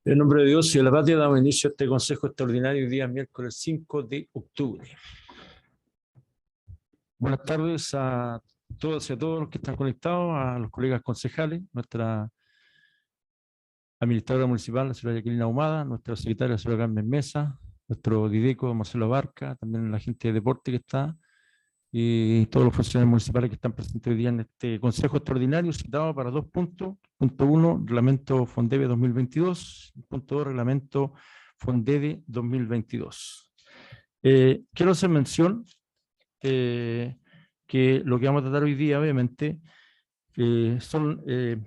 En nombre de Dios y de la patria damos inicio a este Consejo Extraordinario día miércoles 5 de octubre. Buenas tardes a todos y a todos los que están conectados, a los colegas concejales, nuestra administradora municipal, la señora Jacqueline Ahumada, nuestra secretaria, la señora Carmen Mesa, nuestro dideco, Marcelo Abarca, también la gente de deporte que está, y todos los funcionarios municipales que están presentes hoy día en este Consejo Extraordinario citado para 2 puntos. Punto 1, Reglamento FONDEBE 2022. Punto 2, Reglamento FONDEBE 2022. Quiero hacer mención que lo que vamos a tratar hoy día, obviamente, son el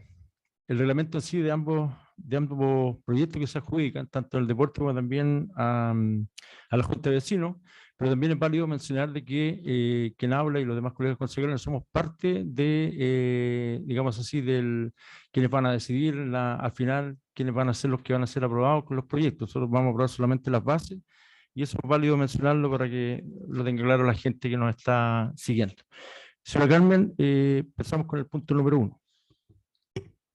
reglamento en sí de ambos proyectos que se adjudican, tanto el deporte como también a la Junta de Vecinos. Pero también es válido mencionar de que quien habla y los demás colegas consejeros somos parte de, digamos así, quienes van a decidir al final, quiénes van a ser los que van a ser aprobados con los proyectos. Nosotros vamos a aprobar solamente las bases y eso es válido mencionarlo para que lo tenga claro la gente que nos está siguiendo. Señora Carmen, empezamos con el punto número 1.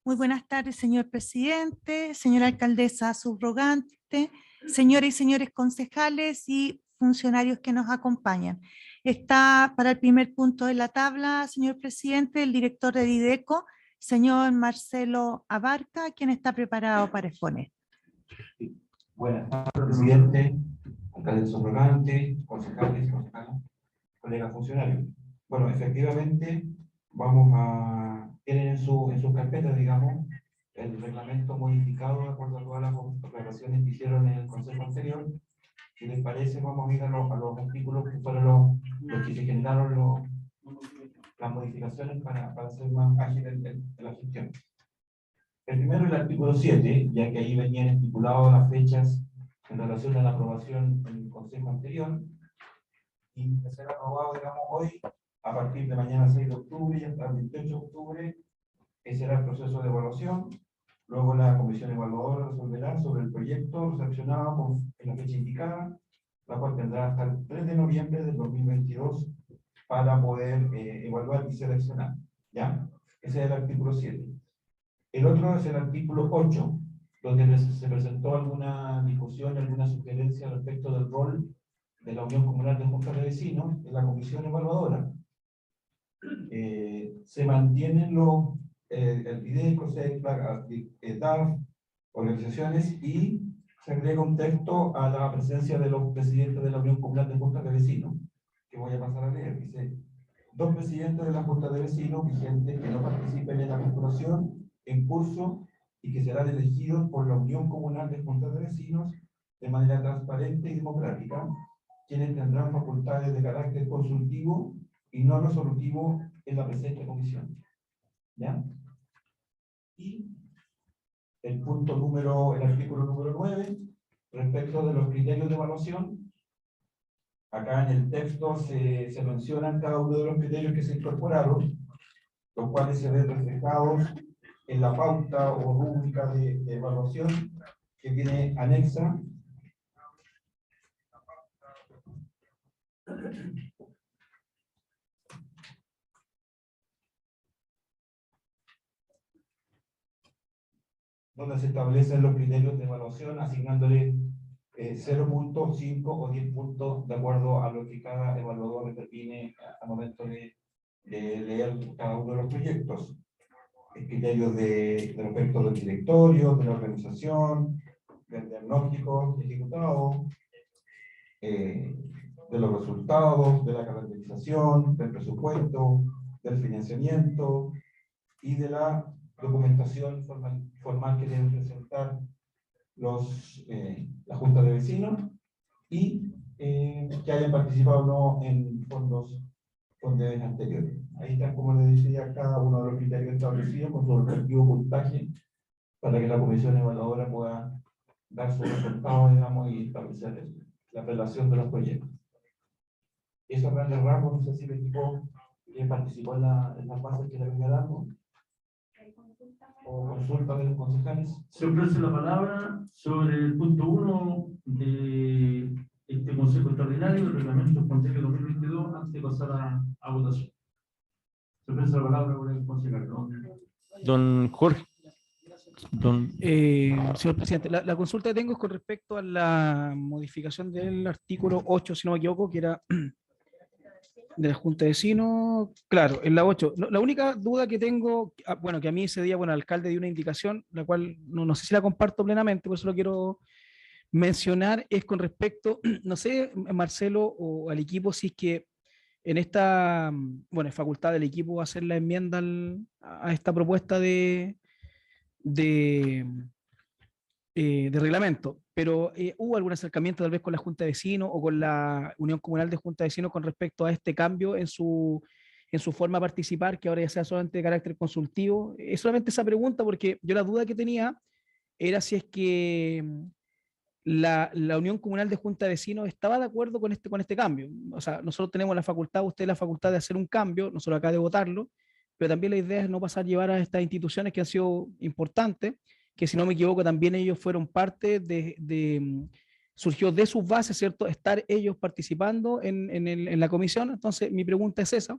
Muy buenas tardes, señor presidente, señora alcaldesa subrogante, señoras y señores concejales y funcionarios que nos acompañan. Está para el primer punto de la tabla, señor presidente, el director de Dideco, señor Marcelo Abarca, quien está preparado para exponer. Buenas tardes, presidente, alcalde subrogante, concejales, colegas funcionarios. Bueno, efectivamente, tienen en sus carpetas, digamos, el reglamento modificado de acuerdo a todas las observaciones que hicieron en el consejo anterior. Si les parece, vamos a ir a los artículos que fueron los que se generaron las modificaciones para hacer más ágil la gestión. El primero es el artículo 7, ya que ahí venían estipuladas las fechas en relación a la aprobación en el consejo anterior, y de ser aprobado, digamos, hoy, a partir de mañana 6 de octubre y hasta el 28 de octubre, ese será el proceso de evaluación. Luego la comisión evaluadora resolverá sobre el proyecto recepcionado en la fecha indicada, la cual tendrá hasta el 3 de noviembre del 2022 para poder evaluar y seleccionar. ¿Ya? Ese es el artículo 7. El otro es el artículo 8, donde se presentó alguna discusión, alguna sugerencia respecto del rol de la Unión Comunal de Juntas de Vecinos en la comisión evaluadora. Se mantienen el IDECO, DAF, organizaciones, y se agrega un texto a la presencia de los presidentes de la Unión Comunal de Juntas de Vecinos, que voy a pasar a leer. Dice: 2 presidentes de la Junta de Vecinos vigentes que no participen en la postulación en curso y que serán elegidos por la Unión Comunal de Juntas de Vecinos de manera transparente y democrática, quienes tendrán facultades de carácter consultivo y no resolutivo en la presente comisión. ¿Ya? Y el artículo número 9, respecto de los criterios de evaluación. Acá en el texto se mencionan cada uno de los criterios que se incorporaron, los cuales se ven reflejados en la pauta o rúbrica de evaluación que viene anexa. Donde se establecen los criterios de evaluación, asignándole 0.5 o 10 puntos de acuerdo a lo que cada evaluador determine al momento de leer cada uno de los proyectos. Criterios respecto del directorio, de la organización, del diagnóstico ejecutado, de los resultados, de la caracterización, del presupuesto, del financiamiento y de la documentación formal que deben presentar la Junta de Vecinos, y que hayan participado o no en fondos anteriores. Ahí está, como les decía, cada uno de los criterios establecidos con su respectivo puntaje para que la comisión evaluadora pueda dar sus resultados, digamos, y establecer la relación de los proyectos. Eso a grandes rasgos. No sé si el equipo participó en las bases que le venía dando o consulta de los concejales. Se ofrece la palabra sobre el punto 1 de este Consejo Extraordinario del Reglamento FONDEBE 2022 antes de pasar a votación. Se ofrece la palabra por el concejal. Don Jorge. Señor presidente, la consulta que tengo es con respecto a la modificación del artículo 8, si no me equivoco, que era de la Junta de Vecinos. Claro, en la 8. La única duda que tengo, bueno, que a mí ese día, bueno, el alcalde dio una indicación, la cual no sé si la comparto plenamente, por eso lo quiero mencionar, es con respecto, no sé, Marcelo, o al equipo, si es que en esta, bueno, es facultad del equipo hacer la enmienda a esta propuesta de, de reglamento, pero ¿hubo algún acercamiento tal vez con la Junta de Vecinos o con la Unión Comunal de Junta de Vecinos con respecto a este cambio en su forma de participar, que ahora ya sea solamente de carácter consultivo? Es solamente esa pregunta, porque yo la duda que tenía era si es que la Unión Comunal de Junta de Vecinos estaba de acuerdo con este cambio. O sea, nosotros tenemos la facultad, usted la facultad de hacer un cambio, nosotros acá de votarlo, pero también la idea es no pasar a llevar a estas instituciones que han sido importantes, que si no me equivoco también ellos fueron parte surgió de sus bases, ¿cierto? Estar ellos participando en la comisión. Entonces, mi pregunta es esa,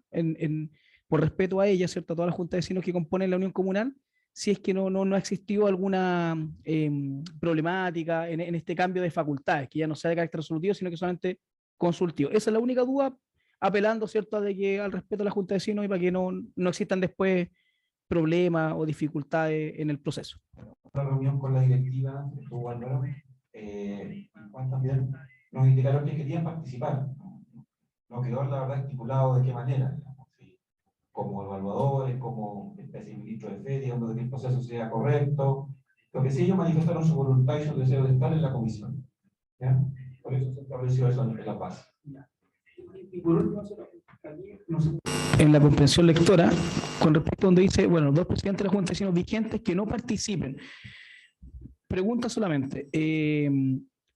por respeto a ella, ¿cierto? A toda la Junta de Vecinos que componen la Unión Comunal, si es que no ha existido alguna problemática en este cambio de facultades, que ya no sea de carácter resolutivo, sino que solamente consultivo. Esa es la única duda, apelando, ¿cierto?, de que al respeto a la Junta de Vecinos y para que no existan después problemas o dificultades en el proceso. Una reunión con la directiva, estuvo Álvaro, Juan también, nos indicaron que querían participar. No quedó, la verdad, estipulado de qué manera, digamos, ¿sí? Como evaluadores, como especie de ministro de fe, digamos, de que el proceso sea correcto. Lo que sí, ellos manifestaron su voluntad y su deseo de estar en la comisión. ¿Ya? Por eso se estableció eso en la base. Y por último, en la comprensión lectora, con respecto a donde dice, bueno, 2 presidentes de la Junta de Vecinos vigentes que no participen. Pregunta solamente,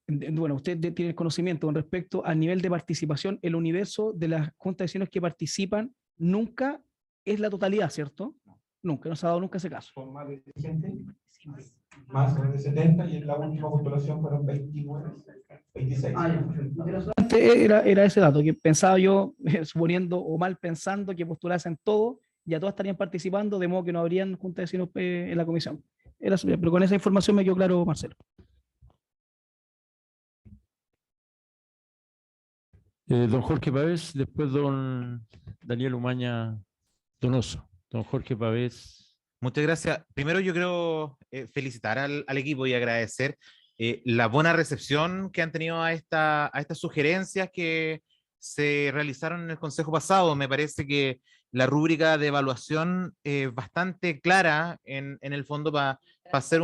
bueno, usted tiene el conocimiento con respecto al nivel de participación, el universo de las Juntas de Vecinos que participan nunca es la totalidad, ¿cierto? Nunca, no se ha dado nunca ese caso. Son más de gente, más de 70, y en la última postulación fueron 29, 26. Era ese dato, que pensaba yo, suponiendo o mal pensando que postulasen todo, ya todas estarían participando, de modo que no habrían Juntas de Vecinos en la comisión. Pero con esa información me quedó claro, Marcelo. Don Jorge Pavés, después don Daniel Umaña Donoso. Don Jorge Pavés. Muchas gracias. Primero yo quiero felicitar al equipo y agradecer la buena recepción que han tenido a estas sugerencias que se realizaron en el consejo pasado. Me parece que la rúbrica de evaluación es bastante clara en el fondo para hacer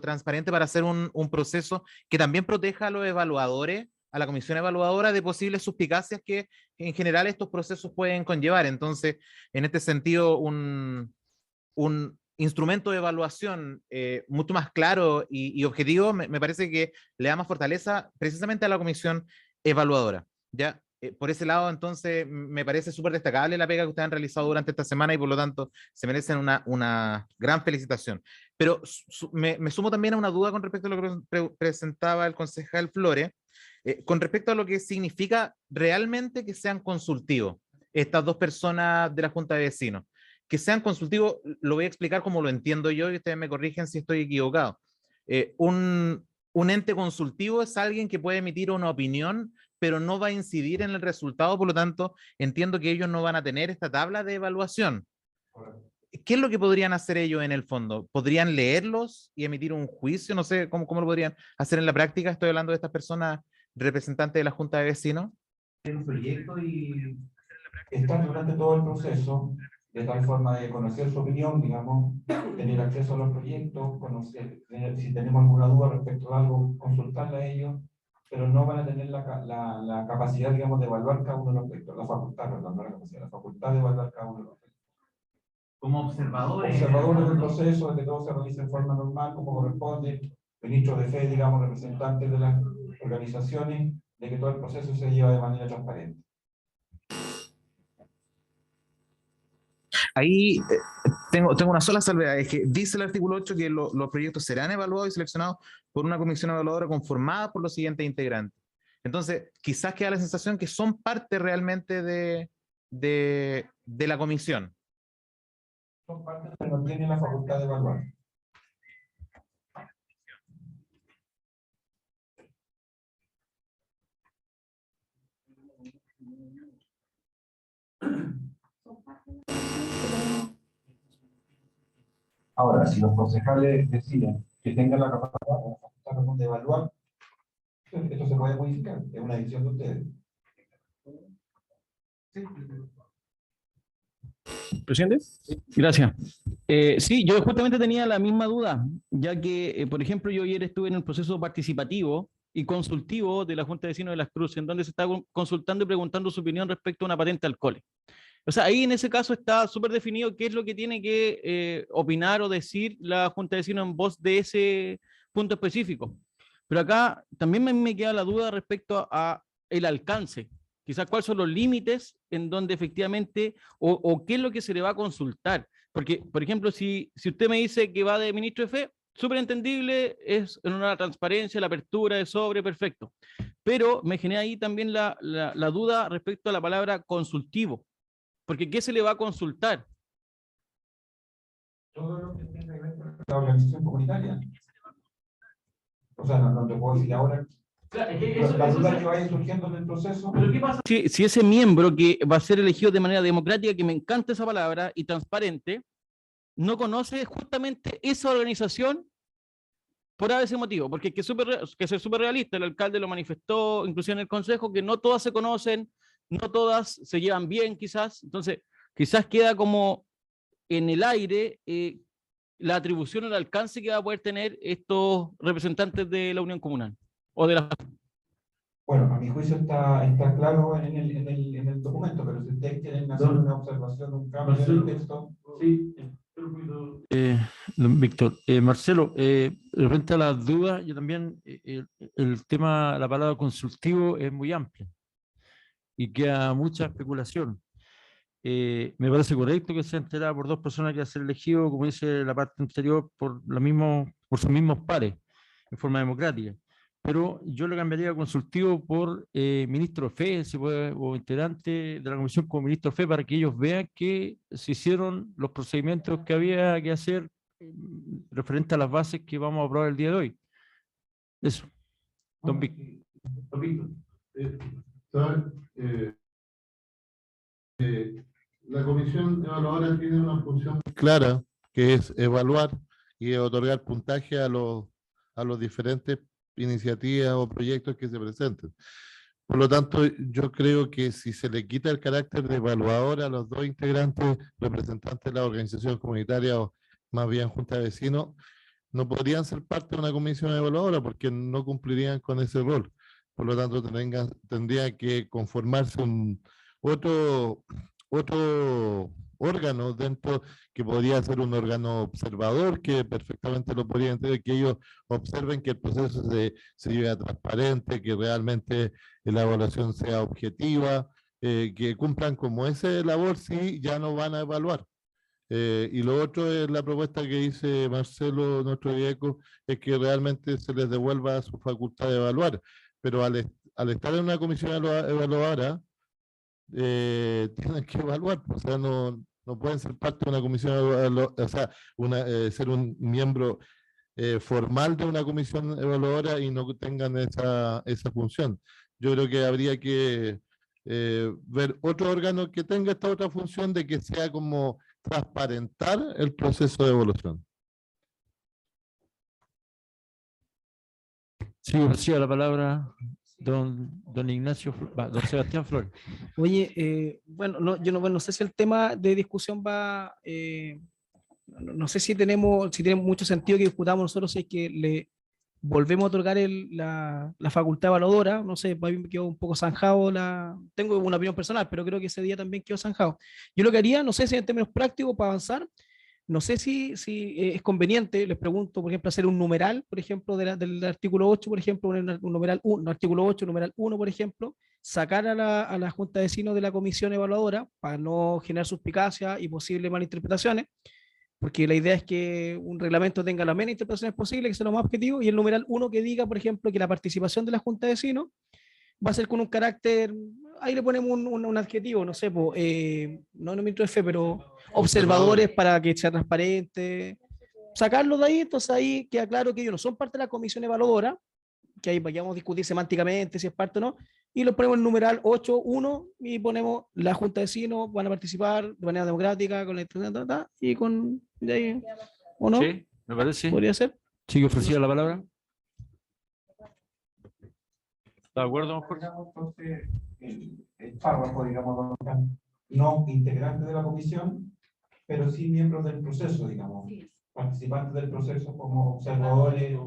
transparente, para hacer un proceso que también proteja a los evaluadores, a la comisión evaluadora, de posibles suspicacias que en general estos procesos pueden conllevar. Entonces, en este sentido, un instrumento de evaluación mucho más claro y objetivo, me parece que le da más fortaleza precisamente a la comisión evaluadora. ¿Ya? Por ese lado, entonces, me parece súper destacable la pega que ustedes han realizado durante esta semana y por lo tanto se merecen una gran felicitación. Pero me sumo también a una duda con respecto a lo que presentaba el concejal Flores, con respecto a lo que significa realmente que sean consultivos estas 2 personas de la Junta de Vecinos. Que sean consultivos, lo voy a explicar como lo entiendo yo y ustedes me corrigen si estoy equivocado. Un ente consultivo es alguien que puede emitir una opinión, pero no va a incidir en el resultado, por lo tanto, entiendo que ellos no van a tener esta tabla de evaluación. ¿Qué es lo que podrían hacer ellos en el fondo? ¿Podrían leerlos y emitir un juicio? No sé cómo lo podrían hacer en la práctica. Estoy hablando de estas personas representantes de la Junta de Vecinos. En un proyecto y estar durante todo el proceso, de tal forma de conocer su opinión, digamos, tener acceso a los proyectos, conocer, si tenemos alguna duda respecto a algo, consultarla a ellos, pero no van a tener la capacidad, digamos, de evaluar cada uno de los proyectos, la facultad, perdón, no la capacidad, la facultad de evaluar cada uno de los proyectos. Como observadores. Observadores del proceso, de que todo se realice de forma normal, como corresponde, ministros de fe, digamos, representantes de las organizaciones, de que todo el proceso se lleva de manera transparente. Ahí tengo una sola salvedad, es que dice el artículo 8 que los proyectos serán evaluados y seleccionados por una comisión evaluadora conformada por los siguientes integrantes. Entonces, quizás queda la sensación que son parte realmente de la comisión. Son parte, pero no tienen la facultad de evaluar. Ahora, si los concejales deciden que tengan la capacidad de evaluar, esto se puede modificar, es una decisión de ustedes. Presidente. Gracias. Sí, yo justamente tenía la misma duda, ya que, por ejemplo, yo ayer estuve en el proceso participativo y consultivo de la Junta de Vecinos de Las Cruces, en donde se está consultando y preguntando su opinión respecto a una patente al cole. O sea, ahí en ese caso está súper definido qué es lo que tiene que opinar o decir la Junta de Vecinos en voz de ese punto específico. Pero acá también me queda la duda respecto a el alcance. Quizás cuáles son los límites en donde efectivamente, o qué es lo que se le va a consultar. Porque, por ejemplo, si usted me dice que va de ministro de fe, súper entendible, es en una transparencia, la apertura de sobre, perfecto. Pero me genera ahí también la duda respecto a la palabra consultivo. Porque ¿qué se le va a consultar? Todo lo que tenga que ver con la organización comunitaria. O sea, no te puedo decir ahora. La duda que vaya surgiendo en el proceso. Pero ¿qué pasa? Si ese miembro que va a ser elegido de manera democrática, que me encanta esa palabra, y transparente, no conoce justamente esa organización por ese motivo, porque hay que ser súper realista, el alcalde lo manifestó, inclusive en el consejo, que no todas se conocen, no todas se llevan bien quizás, entonces quizás queda como en el aire la atribución o el alcance que va a poder tener estos representantes de la Unión Comunal, o de la... Bueno, a mi juicio está claro en el documento, pero si ustedes quieren hacer una observación, un cambio en el texto. Sí. Don Víctor, Marcelo, frente a las dudas, yo también, el tema, la palabra consultivo es muy amplia y queda mucha especulación. Me parece correcto que sea enterada por dos personas que va a ser elegido, como dice la parte anterior, por sus mismos pares, en forma democrática. Pero yo lo cambiaría a consultivo por ministro de fe, si puede, o integrante de la comisión como ministro de fe, para que ellos vean que se hicieron los procedimientos que había que hacer referente a las bases que vamos a aprobar el día de hoy. Eso. Don Víctor. Don Víctor. La comisión evaluadora tiene una función clara, que es evaluar y otorgar puntaje a los diferentes iniciativas o proyectos que se presenten. Por lo tanto, yo creo que si se le quita el carácter de evaluador a los dos integrantes, representantes de la organización comunitaria o más bien junta de vecinos, no podrían ser parte de una comisión evaluadora porque no cumplirían con ese rol. Por lo tanto, tendría que conformarse otro órgano dentro, que podría ser un órgano observador, que perfectamente lo podría entender, que ellos observen que el proceso se lleve transparente, que realmente la evaluación sea objetiva, que cumplan como esa labor, sí, ya no van a evaluar. Y lo otro es la propuesta que dice Marcelo, nuestro viejo, es que realmente se les devuelva su facultad de evaluar, pero al estar en una comisión evaluadora, tienen que evaluar, o sea, no pueden ser parte de una comisión, o sea, ser un miembro formal de una comisión evaluadora y no tengan esa función. Yo creo que habría que ver otro órgano que tenga esta otra función de que sea como transparentar el proceso de evaluación. Sí, recibo la palabra don Sebastián Flores. Oye, bueno, yo no sé si el tema de discusión va, no sé si tiene mucho sentido que discutamos nosotros si es que le volvemos a otorgar la facultad evaluadora. No sé, para mí me quedó un poco zanjado, tengo una opinión personal, pero creo que ese día también quedó zanjado. Yo lo que haría, no sé si en términos prácticos para avanzar, no sé si es conveniente, les pregunto, por ejemplo, hacer un numeral, por ejemplo, del artículo 8, por ejemplo, un numeral 1, artículo 8, numeral 1, por ejemplo, sacar a la Junta de Vecinos de la comisión evaluadora para no generar suspicacia y posibles malinterpretaciones, porque la idea es que un reglamento tenga las menos interpretaciones posibles, que sea lo más objetivo, y el numeral 1 que diga, por ejemplo, que la participación de la Junta de Vecinos va a ser con un carácter, ahí le ponemos un adjetivo, no sé, no ministro de fe, pero observadores para que sea transparente, sacarlo de ahí. Entonces ahí queda claro que ellos no son parte de la comisión evaluadora, que ahí vayamos a discutir semánticamente si es parte o no, y lo ponemos en numeral 8.1 y ponemos la Junta de Vecinos, van a participar de manera democrática con la y con de ahí, ¿o no? Sí, me parece. ¿Podría ser? Sí, que ofrecía la palabra. ¿Está de acuerdo, Jorge? Entonces, el párrafo, digamos, no integrante de la comisión, pero sí miembros del proceso, digamos, participantes del proceso como observadores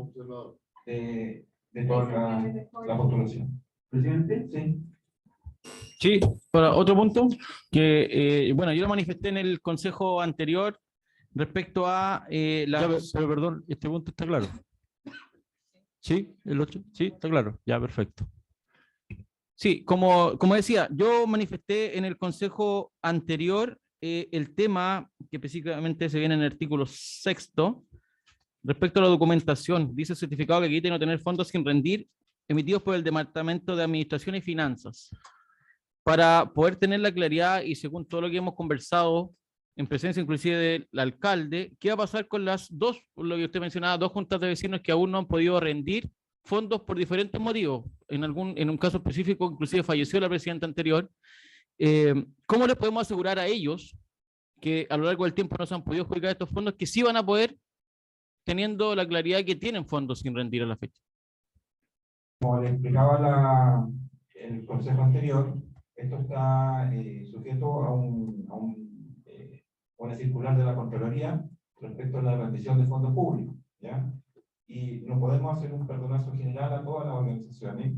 de toda la postulación. ¿Presidente? Sí. Sí, para otro punto, que bueno, yo lo manifesté en el consejo anterior respecto a pero perdón, este punto está claro. Sí, el 8, sí, está claro, ya perfecto. Sí, como decía, yo manifesté en el consejo anterior el tema que específicamente se viene en el artículo 6º respecto a la documentación. Dice certificado que quite no tener fondos sin rendir emitidos por el Departamento de Administración y Finanzas. Para poder tener la claridad y según todo lo que hemos conversado en presencia inclusive del alcalde, ¿qué va a pasar con las dos, por lo que usted mencionaba, dos juntas de vecinos que aún no han podido rendir fondos por diferentes motivos? En un caso específico, inclusive falleció la presidenta anterior. ¿Cómo les podemos asegurar a ellos que a lo largo del tiempo no se han podido adjudicar estos fondos, que sí van a poder, teniendo la claridad de que tienen fondos sin rendir a la fecha? Como le explicaba el consejo anterior, esto está sujeto a una circular de la Contraloría respecto a la rendición de fondos públicos, ¿ya? Y no podemos hacer un perdonazo general a todas las organizaciones,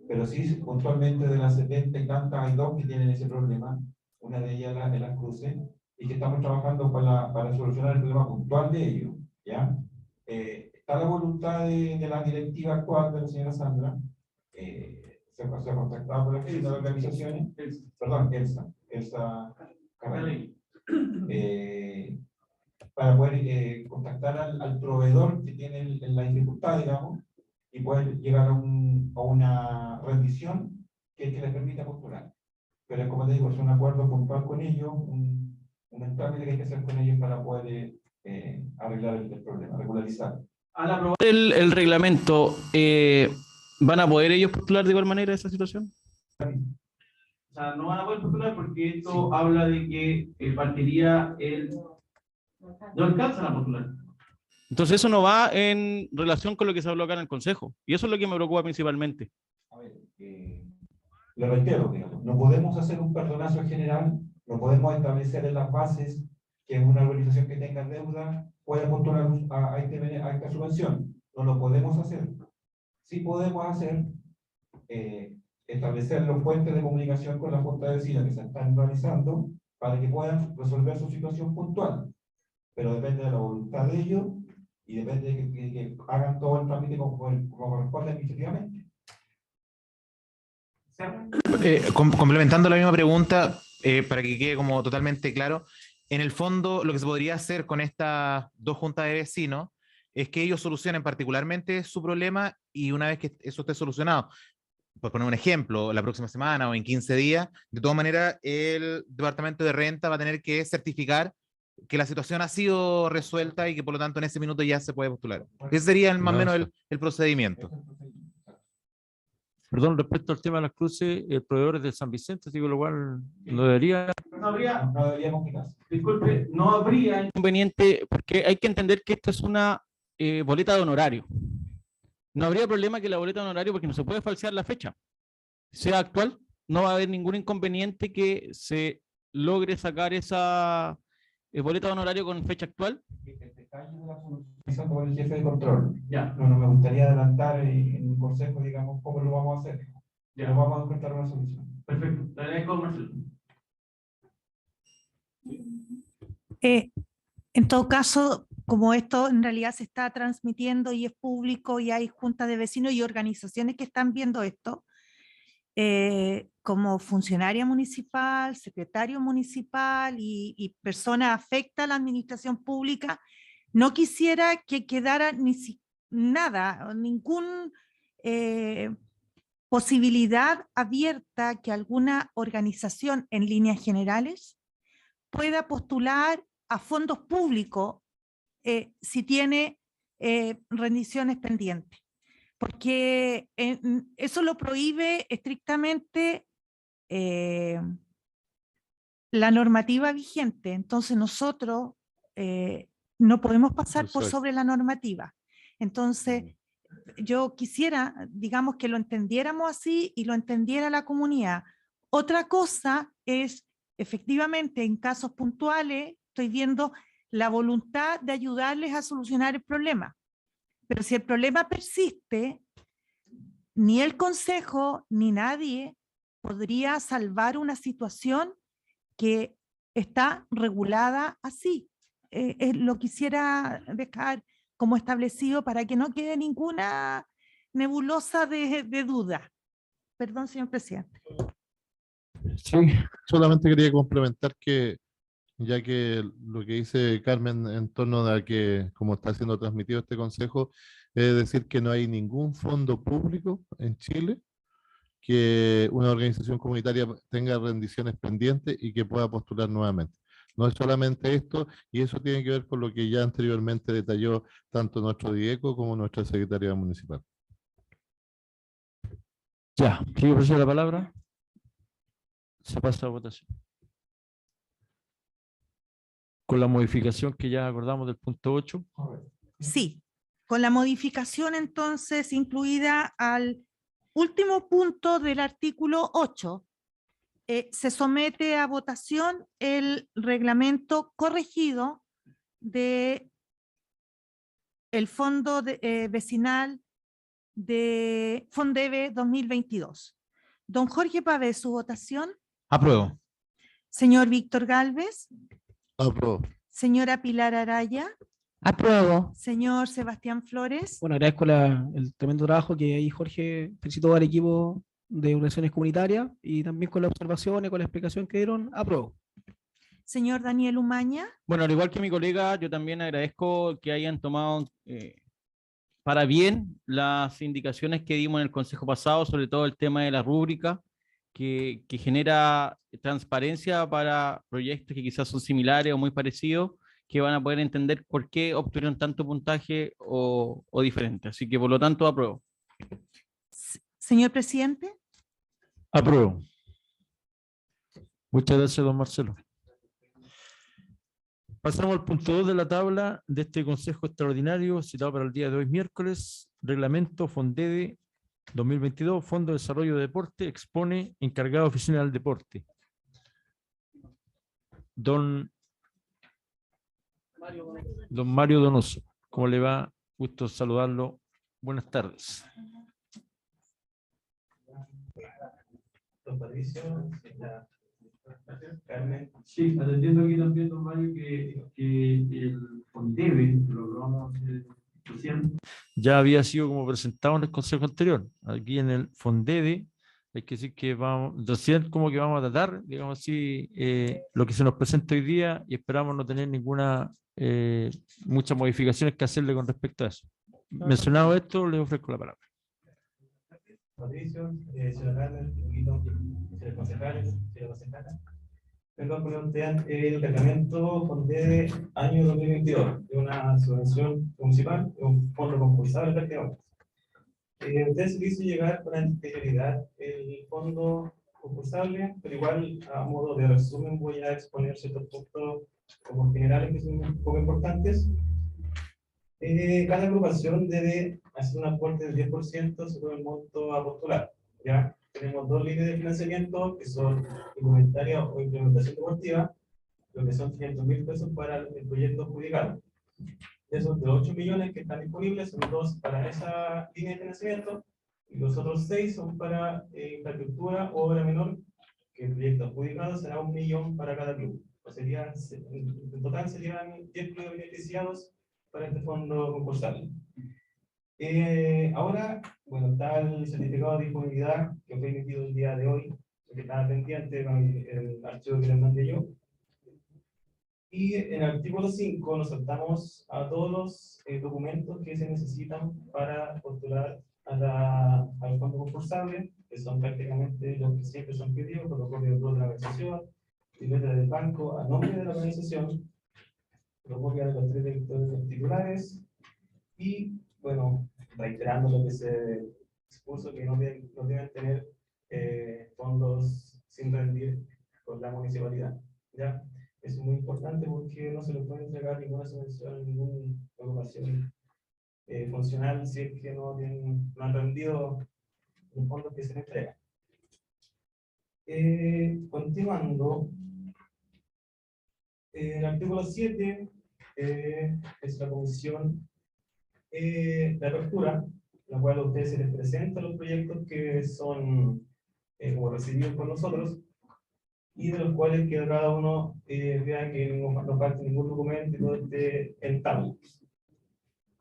pero sí puntualmente de las 70 y tantas hay dos que tienen ese problema, una de ellas la de las cruces, y que estamos trabajando para solucionar el problema puntual de ellos, ¿ya? Está la voluntad de la directiva actual de la señora Sandra, se ha contactado por las organizaciones, perdón, Elsa Carrera, para poder contactar al proveedor que tiene la dificultad, digamos, y poder llegar a una rendición que les permita postular. Pero como te digo, es un acuerdo puntual con ellos, un trámite que hay que hacer con ellos para poder arreglar el problema, regularizar. Al aprobar el reglamento, ¿van a poder ellos postular de igual manera esa situación? O sea, no van a poder postular porque esto habla de que partiría no alcanzan a postular. Entonces eso no va en relación con lo que se habló acá en el Consejo. Y eso es lo que me preocupa principalmente. A ver, le reitero, digamos, no podemos hacer un perdonazo en general, no podemos establecer en las bases que una organización que tenga deuda puede postular a esta subvención. No lo podemos hacer. Sí podemos hacer establecer los puentes de comunicación con la Junta de Vecinos que se están realizando para que puedan resolver su situación puntual. Pero depende de la voluntad de ellos y depende de que hagan todo el trámite como corresponde administrativamente. Complementando la misma pregunta, para que quede como totalmente claro, en el fondo lo que se podría hacer con estas dos juntas de vecinos es que ellos solucionen particularmente su problema y una vez que eso esté solucionado, por poner un ejemplo, la próxima semana o en 15 días, de todas maneras el Departamento de Renta va a tener que certificar que la situación ha sido resuelta y que por lo tanto en ese minuto ya se puede postular. Ese sería más o menos el procedimiento. Perdón, respecto al tema de las cruces, el proveedor es de San Vicente, así que lo cual no debería... No habría, No debería complicarse. disculpe, no habría inconveniente, porque hay que entender que esto es una boleta de honorario. No habría problema que la boleta de honorario, porque no se puede falsear la fecha, sea actual, no va a haber ningún inconveniente que se logre sacar esa boleta de honorario con fecha actual. El detalle de la solución con el jefe de control. ya. No me gustaría adelantar en un consejo, digamos, cómo lo vamos a hacer. Ya. Pero vamos a encontrar una solución. Perfecto. Le agradezco, Marcelo. En todo caso, como esto en realidad se está transmitiendo y es público y hay juntas de vecinos y organizaciones que están viendo esto, como funcionaria municipal, secretario municipal y persona afecta a la administración pública, no quisiera que quedara nada, ninguna posibilidad abierta que alguna organización en líneas generales pueda postular a fondos públicos si tiene rendiciones pendientes. porque eso lo prohíbe estrictamente la normativa vigente. Entonces nosotros no podemos pasar por Exacto. sobre la normativa. Entonces yo quisiera, digamos, que lo entendiéramos así y lo entendiera la comunidad. Otra cosa es, efectivamente, en casos puntuales, estoy viendo la voluntad de ayudarles a solucionar el problema. Pero si el problema persiste, ni el Consejo ni nadie podría salvar una situación que está regulada así. Lo quisiera dejar como establecido para que no quede ninguna nebulosa de duda. Perdón, señor presidente. Sí, Solamente quería complementar que, ya que lo que dice Carmen en torno a que, como está siendo transmitido este consejo, es decir que no hay ningún fondo público en Chile que una organización comunitaria tenga rendiciones pendientes y que pueda postular nuevamente. No es solamente esto, y eso tiene que ver con lo que ya anteriormente detalló tanto nuestro DIECO como nuestra secretaria municipal. ya, ¿quiere ofrecer la palabra? Se pasa a votación. Con la modificación que ya acordamos del punto 8. Sí, con la modificación entonces incluida al último punto del artículo 8, se somete a votación el reglamento corregido de el Fondo Vecinal de Fondeve 2022. Don Jorge Pavé, su votación. Apruebo. Señor Víctor Gálvez. Apruebo. Señora Pilar Araya. Apruebo. Señor Sebastián Flores. Bueno, agradezco el tremendo trabajo que ahí Jorge felicitó al equipo de organizaciones comunitarias y también con las observaciones, con la explicación que dieron, apruebo. Señor Daniel Umaña. Bueno, al igual que mi colega, yo también agradezco que hayan tomado para bien las indicaciones que dimos en el consejo pasado, sobre todo el tema de la rúbrica, que genera transparencia para proyectos que quizás son similares o muy parecidos, que van a poder entender por qué obtuvieron tanto puntaje o diferente. Así que por lo tanto apruebo. Señor presidente. Apruebo. Muchas gracias, don Marcelo. Pasamos al punto 2 de la tabla de este Consejo Extraordinario citado para el día de hoy, miércoles. Reglamento FONDEDE 2022, Fondo de Desarrollo de Deporte, expone encargado oficina del deporte. Don Mario Donoso, ¿cómo le va? Gusto saludarlo. Buenas tardes. Don Patricio, Carmen. Sí, atendiendo aquí también, don Mario, que el FONDEVE, lo que vamos a hacer recién, Ya había sido como presentado en el consejo anterior. Aquí en el FONDEDE hay que decir que vamos, recién como que vamos a tratar, digamos así, lo que se nos presenta hoy día y esperamos no tener ninguna, muchas modificaciones que hacerle con respecto a eso. Mencionado esto, le ofrezco la palabra. Patricio, señora Carmen, señores concejales, señora concejala. Vengo a plantear el reglamento FONDEVE año 2022 de una subvención municipal, de un fondo concursable prácticamente. Usted se hizo llegar con anterioridad el fondo concursable, pero igual a modo de resumen voy a exponer ciertos puntos como generales que son un poco importantes. Cada agrupación debe hacer un aporte del 10% sobre el monto a postular. ¿Ya? Tenemos dos líneas de financiamiento que son indumentaria o implementación deportiva, lo que son 500.000 pesos para el proyecto adjudicado. De esos de 8 millones que están disponibles, son 2 para esa línea de financiamiento y los otros 6 son para infraestructura o obra menor, que el proyecto adjudicado será 1 millón para cada club. O serían, en total serían 10 clubes beneficiados para este fondo concursable. Ahora, bueno, está el certificado de disponibilidad que fue emitido el día de hoy, que estaba pendiente con el archivo que les mandé yo. Y en el artículo 5 nos saltamos a todos los documentos que se necesitan para postular al fondo concursable, que son prácticamente los que siempre son pedidos, fotocopia de la organización, libreta del banco a nombre de la organización, fotocopia de los 3 directores titulares y, bueno, reiterando lo que se expuso, que no deben tener fondos sin rendir por la municipalidad. ¿Ya? Eso es muy importante porque no se le puede entregar ninguna subvención, ninguna agrupación funcional si es que no han rendido los fondos que se les entregan. Continuando, el artículo 7 es la comisión de apertura, la cual a ustedes se les presenta los proyectos que son como recibidos por nosotros, y de los cuales que cada uno vea que no falta ningún documento y todo esté en tabla.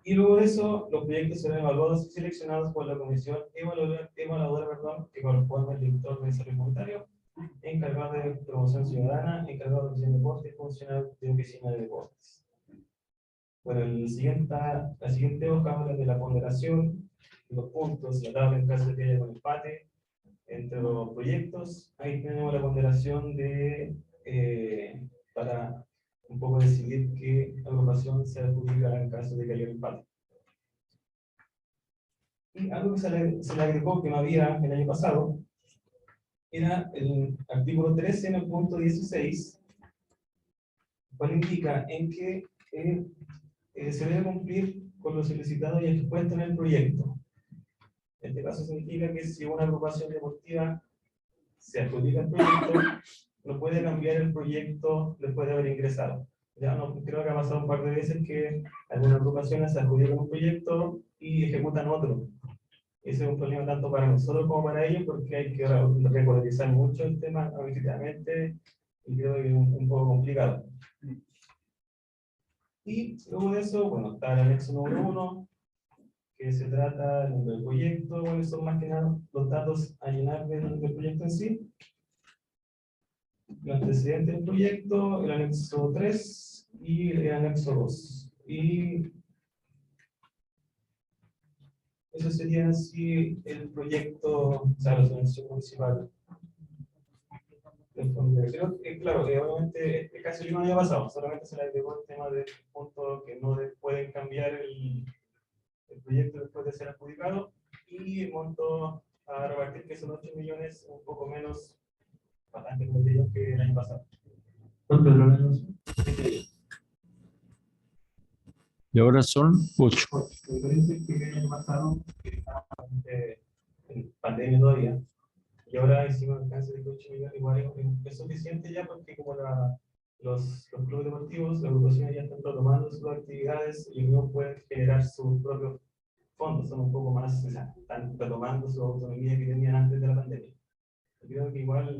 Y luego de eso, los proyectos serán evaluados y seleccionados por la comisión evaluadora, que corresponde al director de desarrollo comunitario, encargado de promoción ciudadana, encargado de oficina de deportes y funcionario de oficina de deportes. Bueno, la siguiente hoja habla de la ponderación, los puntos, la tabla en caso de que haya un empate entre los proyectos. Ahí tenemos la ponderación para un poco decidir qué agrupación se adjudica en caso de que haya un empate. Y algo que se le agregó que no había el año pasado era el artículo 13 en el punto 16, cual indica en que se debe cumplir con lo solicitado y expuesto en el proyecto. En este caso significa que si una agrupación deportiva se adjudica el proyecto, no puede cambiar el proyecto después de haber ingresado. Ya no, creo que ha pasado un par de veces que algunas agrupaciones se adjudican un proyecto y ejecutan otro. Ese es un problema tanto para nosotros como para ellos, porque hay que regularizar mucho el tema administrativamente y creo que es un poco complicado. Y luego de eso, bueno, está el anexo número 1, que se trata del proyecto. Bueno, son más que nada los datos a llenar del proyecto en sí. El antecedente del proyecto, el anexo 3 y el anexo 2. Y eso sería así el proyecto, o sea, la subvención municipal. Creo que, claro, obviamente, este caso yo no había pasado, solamente se le agregó el tema del punto que no pueden cambiar el proyecto después de ser adjudicado, y el monto a repartir, que son 8 millones, un poco menos, bastante menos que el año pasado. ¿Cuánto es lo menos? Y ahora son 8. La diferencia es que el año pasado, que estábamos en pandemia todavía, y ahora hicimos un alcance de 8 millones, igual es suficiente ya, porque como los clubes deportivos, las agrupaciones ya están retomando sus actividades y no pueden generar sus propios fondos, son un poco más, o sea, están retomando su autonomía que tenían antes de la pandemia. Yo creo que igual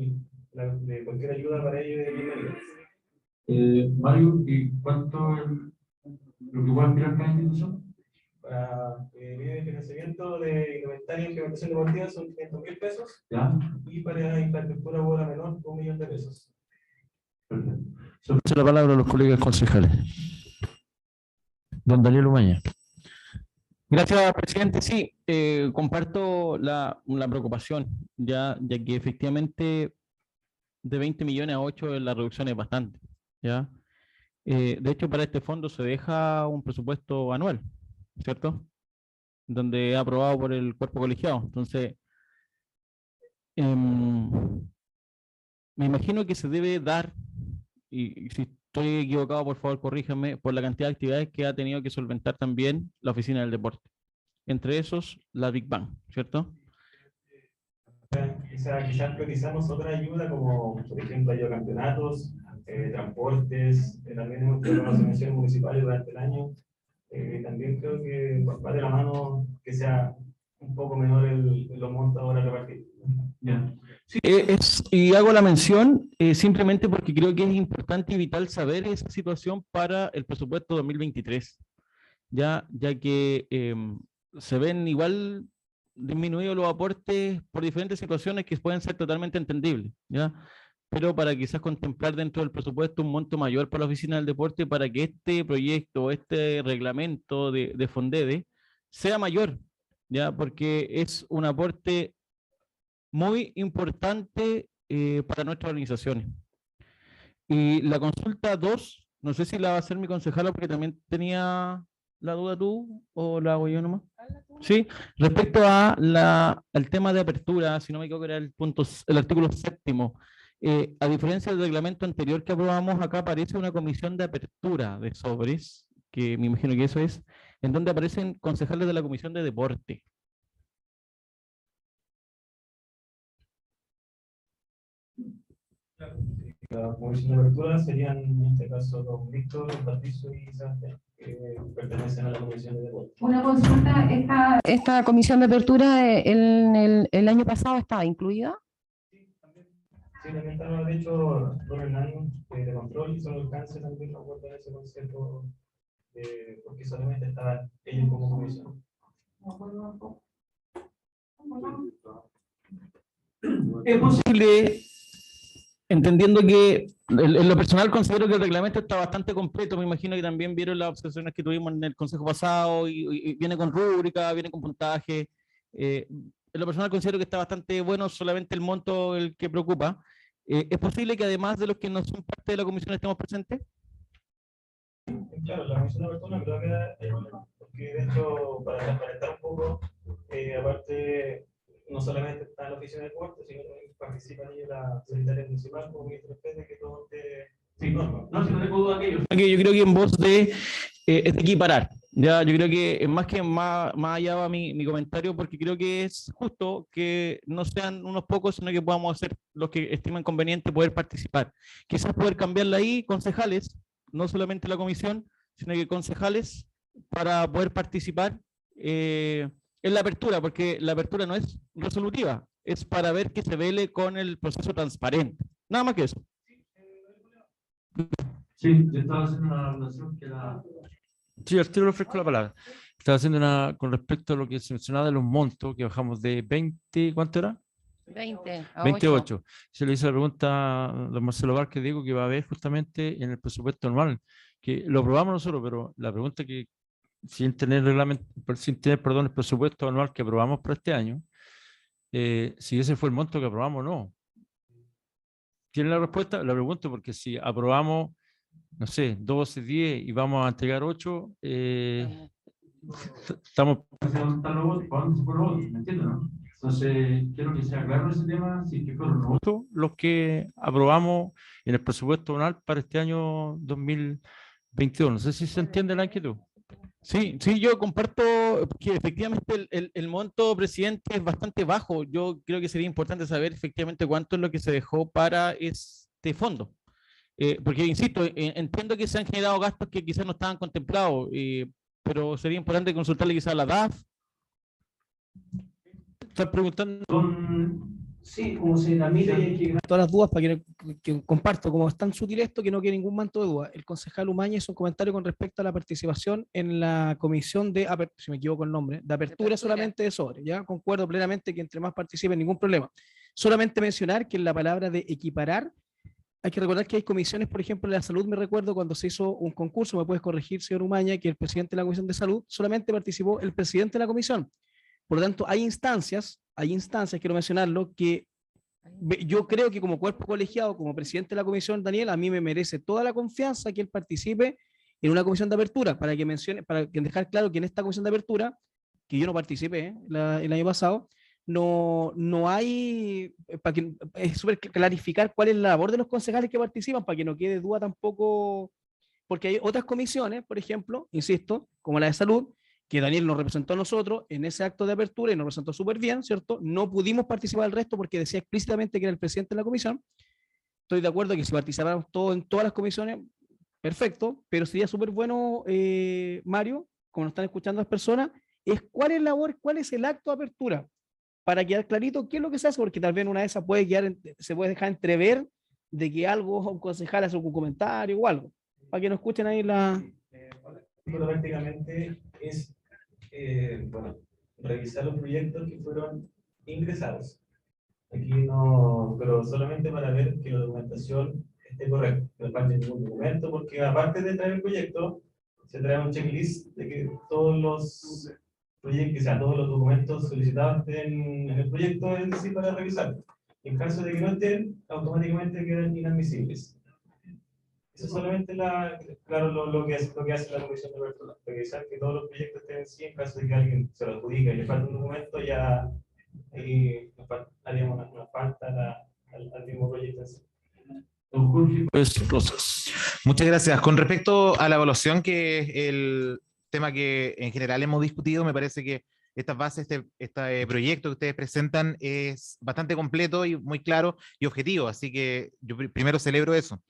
de cualquier ayuda para ellos es bienvenida. Mario, ¿y cuánto es lo que puede aspirar cada institución? Para el financiamiento de inventario y implementación deportiva son 500.000 pesos. ¿Ya? Y para infraestructura bola menor, 1 millón de pesos. Perfecto. La palabra a los colegas concejales. Don Daniel Umaña. Gracias, presidente. Sí, comparto la preocupación, ya que efectivamente de 20 millones a 8 la reducción es bastante. ¿Ya? De hecho, para este fondo se deja un presupuesto anual, ¿cierto? Donde es aprobado por el cuerpo colegiado. Entonces, me imagino que se debe dar, y si estoy equivocado, por favor, corríjame, por la cantidad de actividades que ha tenido que solventar también la oficina del deporte. Entre esos, la Big Bang, ¿cierto? Quizás priorizamos otra ayuda, como por ejemplo ayuda a campeonatos, transportes, también hemos tenido las subvenciones municipales durante el año. También creo que va de la mano que sea un poco menor los montos ahora repartidos. Ya. Sí, y hago la mención simplemente porque creo que es importante y vital saber esa situación para el presupuesto 2023, ya que se ven igual disminuidos los aportes por diferentes situaciones que pueden ser totalmente entendibles, ¿ya? Pero para quizás contemplar dentro del presupuesto un monto mayor para la oficina del deporte para que este proyecto, este reglamento de Fondede sea mayor, ¿ya? Porque es un aporte muy importante para nuestras organizaciones. Y la consulta 2, no sé si la va a hacer mi concejala porque también tenía la duda tú o la hago yo nomás? Sí, respecto a al tema de apertura, si no me equivoco era el artículo 7º. A diferencia del reglamento anterior que aprobamos, acá aparece una comisión de apertura de sobres, que me imagino que eso es, en donde aparecen concejales de la comisión de deporte. La comisión de apertura serían, en este caso, don Víctor, Patricio y Sebastián, que pertenecen a la comisión de deporte. Una consulta, ¿esta comisión de apertura el año pasado estaba incluida? Sí, también estaba, de hecho, don Hernán de control y solo alcance también no acuerdo en ese concepto, porque solamente estaban ellos como comisión. Es posible, entendiendo que en lo personal considero que el reglamento está bastante completo, me imagino que también vieron las obsesiones que tuvimos en el consejo pasado y viene con rúbrica, viene con puntaje. En lo personal considero que está bastante bueno, solamente el monto el que preocupa. ¿Es posible que además de los que no son parte de la comisión estemos presentes? Claro, la comisión de apertura creo que porque de hecho, para transparentar un poco, aparte, no solamente está en la oficina de deporte, sino que participan ellos la secretaria municipal como ministro de que todo esté sin norma. No, si no tengo duda aquello. Yo creo que en voz de equiparar, ya yo creo que más allá va mi comentario, porque creo que es justo que no sean unos pocos, sino que podamos ser los que estimen conveniente poder participar. Quizás poder cambiarla ahí, concejales, no solamente la comisión, sino que concejales para poder participar en la apertura, porque la apertura no es resolutiva, es para ver que se vele con el proceso transparente. Nada más que eso. Sí, yo estaba haciendo una relación que era... Sí, al tiro le ofrezco la palabra. Estaba haciendo con respecto a lo que se mencionaba de los montos, que bajamos de 20, ¿cuánto era? 20 a 28. Se le hizo la pregunta a don Marcelo Vázquez, digo que va a haber justamente en el presupuesto anual, que lo aprobamos nosotros, pero la pregunta que sin tener el presupuesto anual que aprobamos para este año, si ese fue el monto que aprobamos o no. ¿Tiene la respuesta? La pregunto porque si aprobamos, no sé, 12, 10 y vamos a entregar 8, estamos... ¿Me entiendes, no? Entonces, quiero que sea claro ese tema, si que fueron los que aprobamos en el presupuesto anual para este año 2022. No sé si se entiende la inquietud. Sí, yo comparto que efectivamente el monto, presidente, es bastante bajo. Yo creo que sería importante saber efectivamente cuánto es lo que se dejó para este fondo. Porque, insisto, entiendo que se han generado gastos que quizás no estaban contemplados, pero sería importante consultarle quizás a la DAF. Están preguntando... Sí, como se tramita y hay que... Todas las dudas para que comparto, como es tan sutil esto que no quede ningún manto de duda. El concejal Umaña hizo un comentario con respecto a la participación en la comisión de, si me equivoco el nombre, de apertura solamente de sobre, ¿ya? Concuerdo plenamente que entre más participen, ningún problema. Solamente mencionar que en la palabra de equiparar, hay que recordar que hay comisiones, por ejemplo, en la salud, me recuerdo cuando se hizo un concurso, me puedes corregir, señor Umaña, que el presidente de la Comisión de Salud solamente participó el presidente de la comisión. Por lo tanto, hay instancias, quiero mencionarlo, que yo creo que como cuerpo colegiado, como presidente de la comisión, Daniel, a mí me merece toda la confianza que él participe en una comisión de apertura, para que dejar claro que en esta comisión de apertura, que yo no participé el año pasado, no hay, es súper clarificar cuál es la labor de los concejales que participan, para que no quede duda tampoco, porque hay otras comisiones, por ejemplo, insisto, como la de salud, que Daniel nos representó a nosotros en ese acto de apertura y nos representó súper bien, ¿cierto? No pudimos participar el resto porque decía explícitamente que era el presidente de la comisión. Estoy de acuerdo que si participáramos todos en todas las comisiones, perfecto, pero sería súper bueno, Mario, como nos están escuchando las personas, es cuál es el acto de apertura, para quedar clarito qué es lo que se hace, porque tal vez una de esas se puede dejar entrever de que un concejal hace un comentario o algo, para que nos escuchen ahí prácticamente es revisar los proyectos que fueron ingresados. Aquí no, pero solamente para ver que la documentación esté correcta. No falta ningún documento, porque aparte de traer el proyecto, se trae un checklist de que todos los proyectos, o sea, todos los documentos solicitados estén en el proyecto, es decir, para revisar. En caso de que no estén, automáticamente quedan inadmisibles. Eso es solamente claro, lo que hace la comisión de apertura, revisar que todos los proyectos estén en sí, en caso de que alguien se lo adjudique y le falta un documento, ya haríamos una falta al mismo proyecto en sí. Don Jorge, Pues, Rosas. Muchas gracias. Con respecto a la evaluación, que es el tema que en general hemos discutido, me parece que estas bases, este proyecto que ustedes presentan es bastante completo y muy claro y objetivo, así que yo primero celebro eso.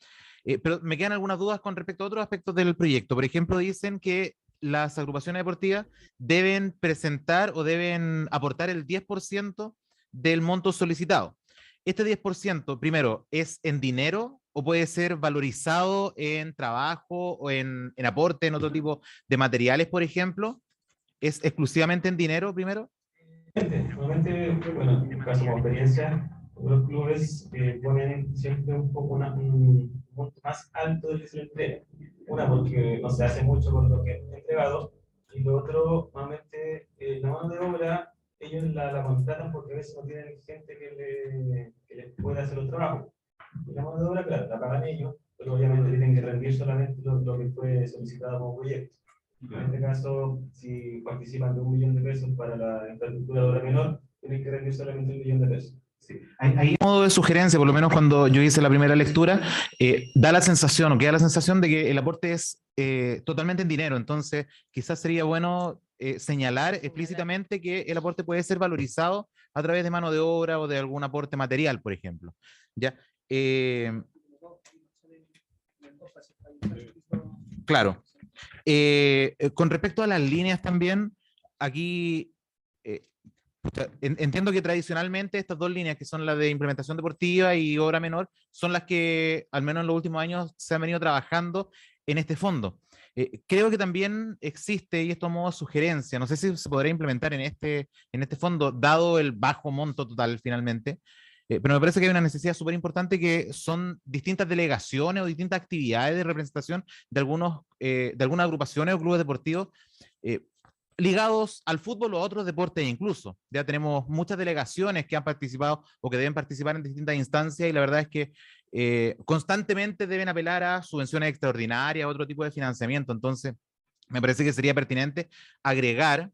Pero me quedan algunas dudas con respecto a otros aspectos del proyecto. Por ejemplo, dicen que las agrupaciones deportivas deben presentar o deben aportar el 10% del monto solicitado. Este 10%, primero, ¿es en dinero o puede ser valorizado en trabajo o en aporte, en otro tipo de materiales, por ejemplo? ¿Es exclusivamente en dinero primero? Normalmente, bueno, en mi caso como experiencia, los clubes ponen siempre un poco un monto más alto del que se le entrega. Una, porque no se hace mucho con lo que es entregado, y lo otro, normalmente la mano de obra, ellos la contratan porque a veces no tienen gente que les pueda hacer los trabajos. Y la mano de obra, claro, la pagan ellos, pero obviamente tienen que rendir solamente lo que fue solicitado como proyecto. En este caso, si participan de 1 millón de pesos para la infraestructura de obra menor, tienen que rendir solamente 1 millón de pesos. Sí. Ahí, modo de sugerencia, por lo menos cuando yo hice la primera lectura, da la sensación, o queda la sensación de que el aporte es totalmente en dinero. Entonces, quizás sería bueno señalar explícitamente que el aporte puede ser valorizado a través de mano de obra o de algún aporte material, por ejemplo. ¿Ya? Claro. Con respecto a las líneas también, aquí entiendo que tradicionalmente estas dos líneas, que son las de implementación deportiva y obra menor, son las que al menos en los últimos años se han venido trabajando en este fondo. Creo que también existe, y esto a modo de sugerencia, no sé si se podrá implementar en este fondo, dado el bajo monto total finalmente, pero me parece que hay una necesidad súper importante, que son distintas delegaciones o distintas actividades de representación de algunas agrupaciones o clubes deportivos ligados al fútbol o a otros deportes incluso. Ya tenemos muchas delegaciones que han participado o que deben participar en distintas instancias, y la verdad es que constantemente deben apelar a subvenciones extraordinarias, otro tipo de financiamiento. Entonces, me parece que sería pertinente agregar,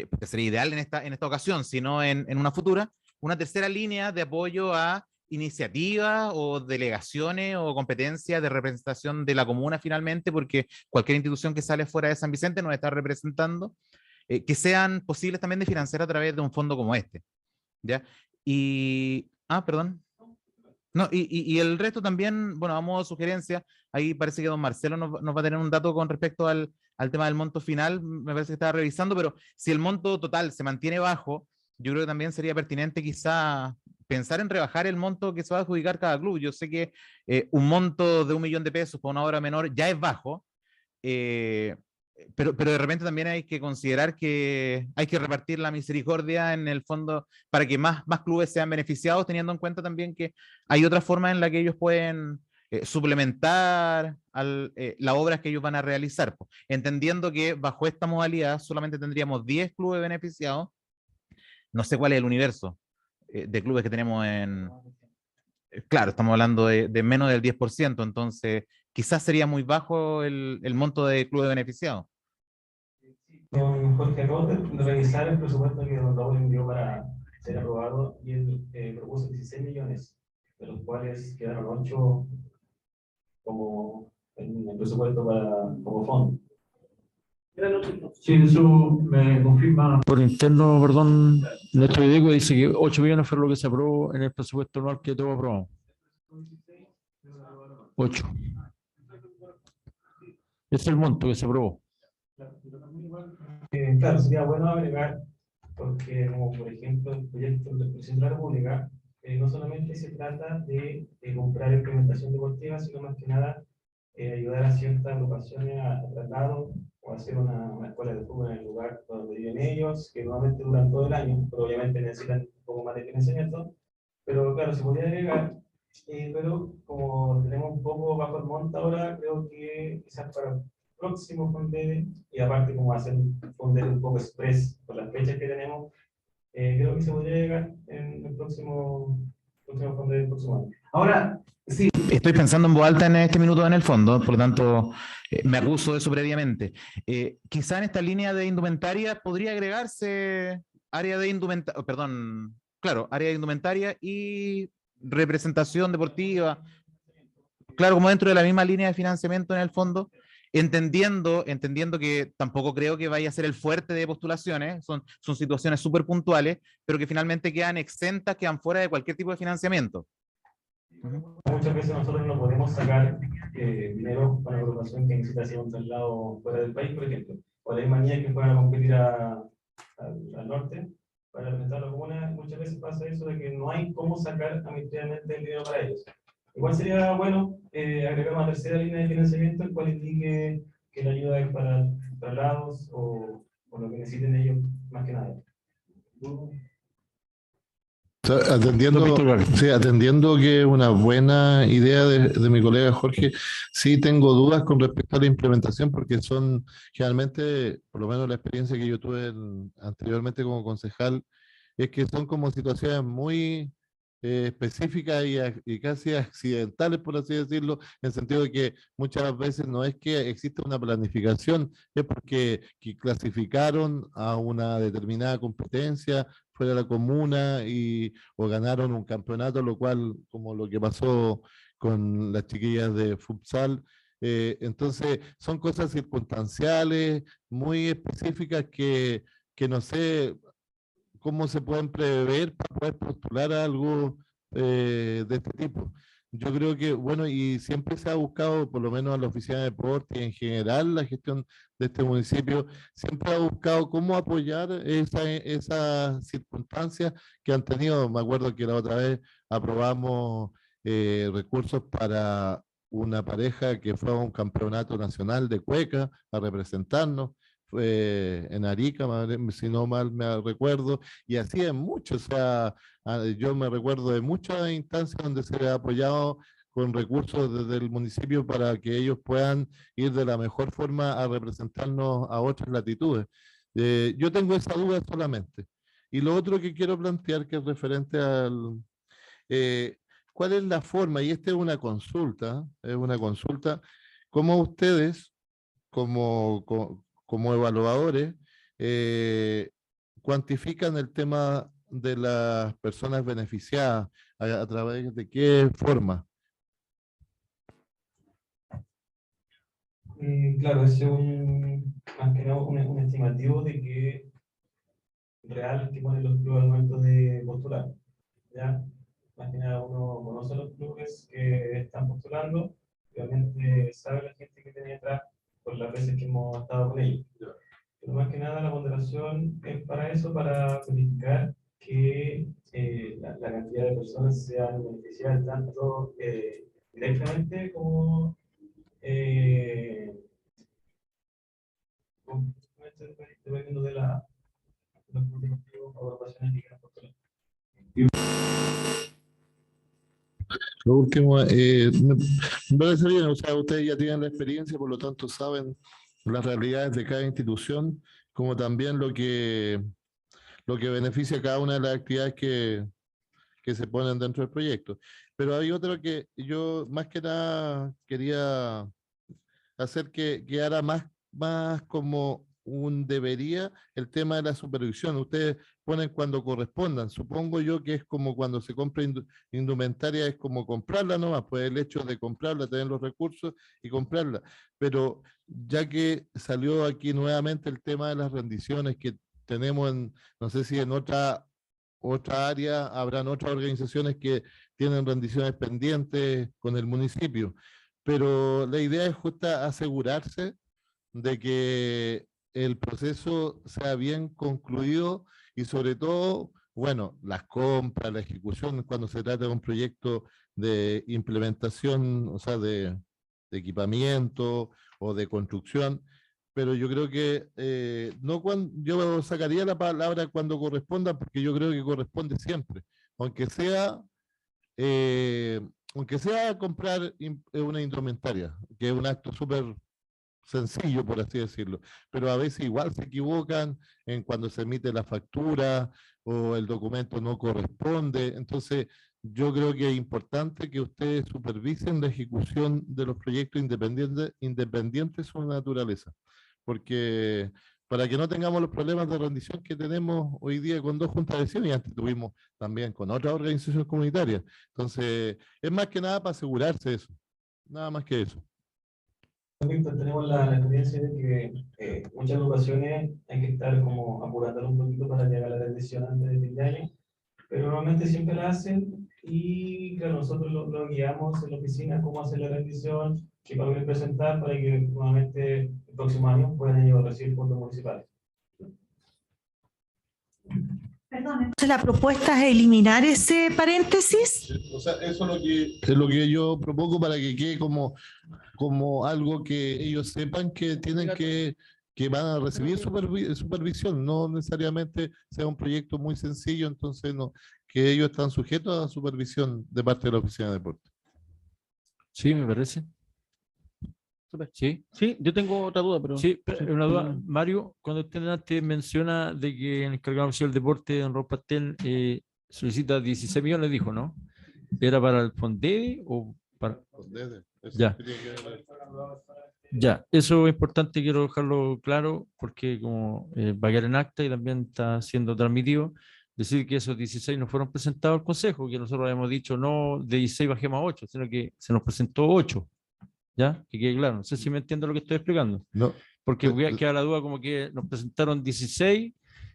porque sería ideal en esta ocasión, sino en una futura, una tercera línea de apoyo a iniciativas o delegaciones o competencias de representación de la comuna finalmente, porque cualquier institución que sale fuera de San Vicente nos está representando, que sean posibles también de financiar a través de un fondo como este. ¿Ya? Perdón. No, y el resto también, bueno, a modo de sugerencia, ahí parece que don Marcelo nos va a tener un dato con respecto al tema del monto final, me parece que estaba revisando, pero si el monto total se mantiene bajo, yo creo que también sería pertinente quizá pensar en rebajar el monto que se va a adjudicar cada club. Yo sé que un monto de 1 millón de pesos para una obra menor ya es bajo, pero de repente también hay que considerar que hay que repartir la misericordia en el fondo para que más clubes sean beneficiados, teniendo en cuenta también que hay otras formas en las que ellos pueden suplementar las obras que ellos van a realizar, entendiendo que bajo esta modalidad solamente tendríamos 10 clubes beneficiados. No sé cuál es el universo de clubes que tenemos claro, estamos hablando de menos del 10%, entonces quizás sería muy bajo el monto de clubes beneficiados. Don Jorge, acabo de revisar el presupuesto que don Raúl envió para ser aprobado, y él propuso 16 millones, de los cuales quedaron 8 como en el presupuesto como fondo. sí, eso me confirma. Por interno, perdón, nuestro video dice que 8 millones fue lo que se aprobó en el presupuesto anual que todo aprobado. 8. Ese es el monto que se aprobó. Claro, sería bueno agregar, porque como por ejemplo el proyecto del presidente de la República, no solamente se trata de comprar implementación deportiva, sino más que nada ayudar a ciertas agrupaciones a traslado o hacer una escuela de fútbol en el lugar donde viven ellos, que normalmente duran todo el año, pero obviamente necesitan un poco más de financiamiento. Pero claro, se podría agregar, pero como tenemos un poco bajo el monto ahora, creo que quizás para el próximo Fondere, y aparte como hacer un Fondere un poco express por las fechas que tenemos, creo que se podría llegar en el próximo Fondere del próximo año. Ahora, sí, Estoy pensando en voz alta en este minuto en el fondo, por lo tanto, me acuso de eso previamente. Quizá en esta línea de indumentaria podría agregarse área de indumentaria, perdón, claro, área de indumentaria y representación deportiva, claro, como dentro de la misma línea de financiamiento en el fondo, entendiendo que tampoco creo que vaya a ser el fuerte de postulaciones, son situaciones súper puntuales, pero que finalmente quedan exentas, quedan fuera de cualquier tipo de financiamiento. Muchas veces nosotros no podemos sacar dinero para una agrupación que necesita hacer un traslado fuera del país, por ejemplo. O la misma niña que fueran a competir al norte para representar a la comuna, muchas veces pasa eso de que no hay cómo sacar administrativamente el dinero para ellos. Igual sería bueno agregar una tercera línea de financiamiento en cual indique que la ayuda es para traslados o lo que necesiten ellos más que nada. Atendiendo que es una buena idea de mi colega Jorge, sí tengo dudas con respecto a la implementación porque son generalmente, por lo menos la experiencia que yo tuve anteriormente como concejal, es que son como situaciones muy específicas y casi accidentales, por así decirlo, en el sentido de que muchas veces no es que exista una planificación, es porque que clasificaron a una determinada competencia fuera de la comuna o ganaron un campeonato, lo cual, como lo que pasó con las chiquillas de futsal, entonces son cosas circunstanciales, muy específicas que no sé cómo se pueden prever para poder postular a algo de este tipo. Yo creo que, bueno, y siempre se ha buscado, por lo menos a la Oficina de Deporte y en general la gestión de este municipio, siempre ha buscado cómo apoyar esas circunstancias que han tenido. Me acuerdo que la otra vez aprobamos recursos para una pareja que fue a un campeonato nacional de cueca a representarnos. Fue en Arica, si no mal me recuerdo, y así en muchos, o sea, yo me recuerdo de muchas instancias donde se ha apoyado con recursos desde el municipio para que ellos puedan ir de la mejor forma a representarnos a otras latitudes. Yo tengo esa duda solamente. Y lo otro que quiero plantear, que es referente al... ¿cuál es la forma? Y esta es una consulta, ¿cómo ustedes, como evaluadores, cuantifican el tema de las personas beneficiadas? ¿A través de qué forma? Claro, ese es más que nada un estimativo de que real que ponen los clubes al momento de postular. ¿Ya? Más que nada uno conoce los clubes que están postulando, obviamente sabe la gente que tiene detrás por las veces que hemos estado con ellos. Pero más que nada la ponderación es para eso, para verificar que la cantidad de personas sean beneficiadas tanto directamente como dependiendo de los motivos o agrupaciones que quieran postular. Lo último, me parece bien, o sea, ustedes ya tienen la experiencia, por lo tanto saben las realidades de cada institución, como también lo que beneficia cada una de las actividades que se ponen dentro del proyecto. Pero hay otro que yo más que nada quería hacer que quedara más como un debería el tema de la supervisión. Ustedes ponen cuando correspondan. Supongo yo que es como cuando se compra indumentaria, es como comprarla nomás, pues el hecho de comprarla, tener los recursos y comprarla. Pero ya que salió aquí nuevamente el tema de las rendiciones que tenemos no sé si en otra área habrán otras organizaciones que tienen rendiciones pendientes con el municipio, pero la idea es justo asegurarse de que el proceso sea bien concluido y sobre todo, bueno, las compras, la ejecución, cuando se trata de un proyecto de implementación, o sea, de equipamiento o de construcción, pero yo creo que yo sacaría la palabra cuando corresponda, porque yo creo que corresponde siempre, aunque sea eh, comprar una indumentaria, que es un acto súper sencillo, por así decirlo, pero a veces igual se equivocan en cuando se emite la factura o el documento no corresponde. Entonces, yo creo que es importante que ustedes supervisen la ejecución de los proyectos independientes de su naturaleza, porque para que no tengamos los problemas de rendición que tenemos hoy día con 2 juntas de vecinos y antes tuvimos también con otras organizaciones comunitarias. Entonces, es más que nada para asegurarse de eso, nada más que eso. Víctor, tenemos la experiencia de que muchas ocasiones hay que estar como apurándolo un poquito para llegar a la rendición antes de fin de año, pero normalmente siempre la hacen y claro, nosotros lo guiamos en la oficina cómo hacer la rendición, qué papel presentar para que nuevamente el próximo año puedan ellos recibir fondos municipales. Perdón, entonces la propuesta es eliminar ese paréntesis. O sea, eso es lo que yo propongo para que quede como algo que ellos sepan que tienen que van a recibir supervisión, no necesariamente sea un proyecto muy sencillo, entonces no, que ellos están sujetos a supervisión de parte de la Oficina de Deporte. Sí, me parece. Sí. Sí, yo tengo otra duda, pero... Sí, pero una duda. Mario, cuando usted antes menciona de que el encargado oficial del deporte, don Rob Pastel, solicita 16 millones, dijo, ¿no? ¿Era para el Fondede o para...? Ya. Ya, eso es importante, quiero dejarlo claro, porque como va a quedar en acta y también está siendo transmitido, decir que esos 16 no fueron presentados al Consejo, que nosotros habíamos dicho no de 16 bajemos a 8, sino que se nos presentó 8. ¿Ya? Que quede claro, no sé si me entiendo lo que estoy explicando. No. Porque queda la duda como que nos presentaron 16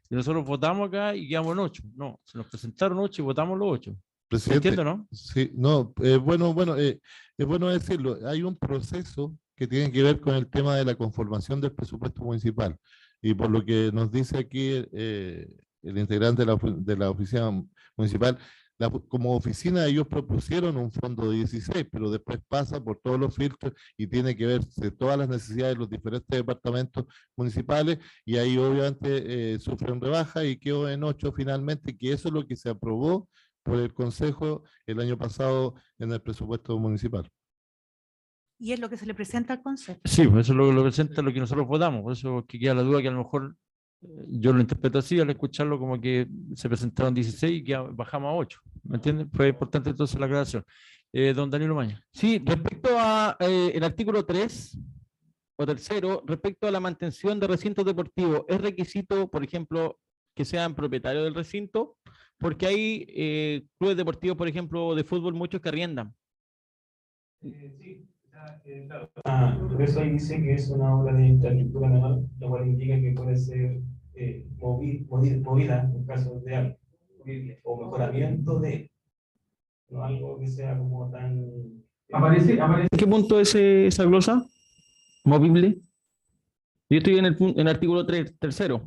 y nosotros votamos acá y quedamos en 8. No, se nos presentaron 8 y votamos los 8. Presidente, ¿Entiendo, no? Sí, no, es bueno decirlo, hay un proceso que tiene que ver con el tema de la conformación del presupuesto municipal. Y por lo que nos dice aquí el integrante de la oficina municipal, como oficina ellos propusieron un fondo de 16, pero después pasa por todos los filtros y tiene que verse todas las necesidades de los diferentes departamentos municipales y ahí obviamente sufren rebaja y quedó en 8 finalmente, que eso es lo que se aprobó por el Consejo el año pasado en el presupuesto municipal. Y es lo que se le presenta al Consejo. Sí, pues eso lo presenta lo que nosotros votamos, por eso que queda la duda que a lo mejor yo lo interpreto así al escucharlo como que se presentaron 16 y que bajamos a 8, ¿me entienden? Fue importante entonces la aclaración. Don Danilo Maña. Sí, respecto a el artículo 3 o tercero, respecto a la mantención de recintos deportivos, ¿es requisito, por ejemplo, que sean propietarios del recinto? Porque hay clubes deportivos, por ejemplo, de fútbol, muchos que arriendan. Sí, claro. Por eso ahí dice que es una obra de infraestructura menor, lo cual indica que puede ser movida en caso de algo, o mejoramiento de, no algo que sea como tan... ¿Aparece? ¿En qué punto es esa glosa? ¿Movible? Yo estoy en el artículo 3, tercero.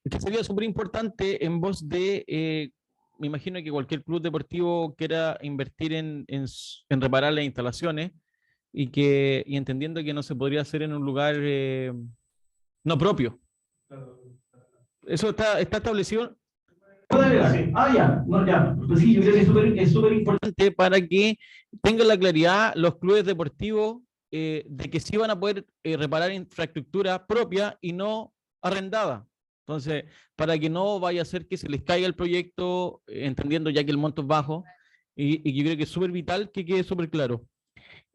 Que sería súper importante en voz de, me imagino que cualquier club deportivo quiera invertir en reparar las instalaciones y entendiendo que no se podría hacer en un lugar no propio. ¿Eso está establecido? Ya. No, ya. Pues sí, yo creo que es súper importante para que tengan la claridad los clubes deportivos de que sí van a poder reparar infraestructura propia y no arrendada. Entonces, para que no vaya a ser que se les caiga el proyecto, entendiendo ya que el monto es bajo, y yo creo que es súper vital que quede súper claro.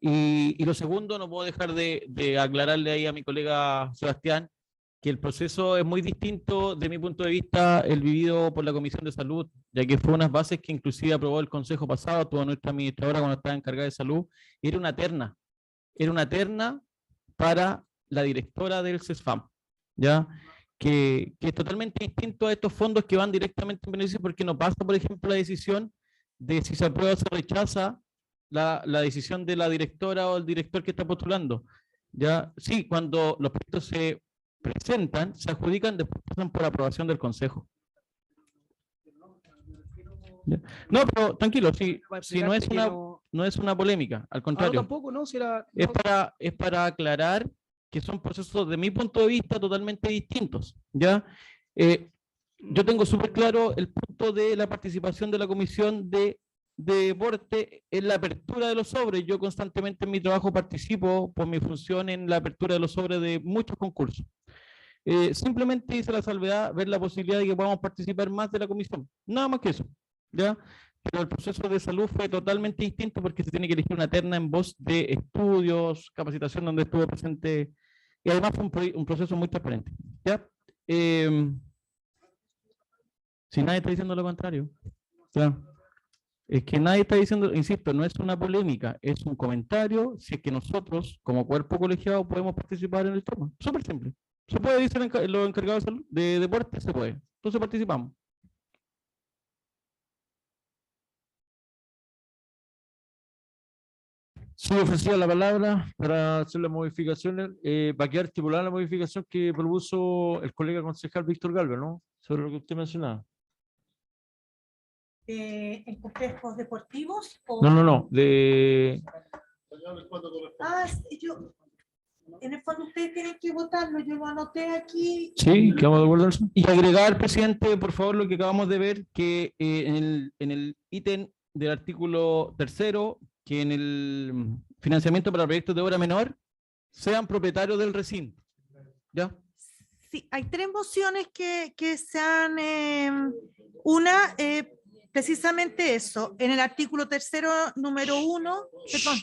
Y lo segundo, no puedo dejar de aclararle ahí a mi colega Sebastián, que el proceso es muy distinto, de mi punto de vista, el vivido por la Comisión de Salud, ya que fue unas bases que inclusive aprobó el Consejo pasado, toda nuestra administradora cuando estaba encargada de salud, era una terna para la directora del CESFAM, ¿ya? Que es totalmente distinto a estos fondos que van directamente en beneficio, porque no pasa, por ejemplo, la decisión de si se aprueba o se rechaza la decisión de la directora o el director que está postulando. ¿Ya? Sí, cuando los proyectos se presentan, se adjudican, después pasan por aprobación del Consejo. ¿Ya? No, pero tranquilo, si no es una polémica, al contrario. Tampoco, ¿no? Es para aclarar que son procesos, de mi punto de vista, totalmente distintos, ¿ya? Yo tengo súper claro el punto de la participación de la Comisión de Deporte en la apertura de los sobres. Yo constantemente en mi trabajo participo por mi función en la apertura de los sobres de muchos concursos. Simplemente hice la salvedad, ver la posibilidad de que podamos participar más de la Comisión. Nada más que eso. ¿ya? Pero el proceso de salud fue totalmente distinto porque se tiene que elegir una terna en voz de estudios, capacitación donde estuve presente, y además fue un proceso muy transparente, ¿ya? Si nadie está diciendo lo contrario, ¿ya? Es que nadie está diciendo, insisto, no es una polémica, es un comentario si es que nosotros, como cuerpo colegiado, podemos participar en el tema. Súper simple. Se puede, dicen los encargados de salud, de deporte, se puede. Entonces participamos. Sí, ofrecía la palabra para hacer las modificaciones. Va a quedar estipulada la modificación que propuso el colega concejal Víctor Galvez, ¿no? Sobre lo que usted mencionaba. ¿En complejos deportivos? O... No. Sí, en el fondo ustedes tienen que votarlo, yo lo anoté aquí. Sí, quedamos de acuerdo en eso. Y agregar, presidente, por favor, lo que acabamos de ver, que en el ítem del artículo 3º, que en el financiamiento para proyectos de obra menor, sean propietarios del recinto. ¿Ya? Sí, hay 3 mociones que se han... una, precisamente eso, en el artículo 3º, número 1, perdón.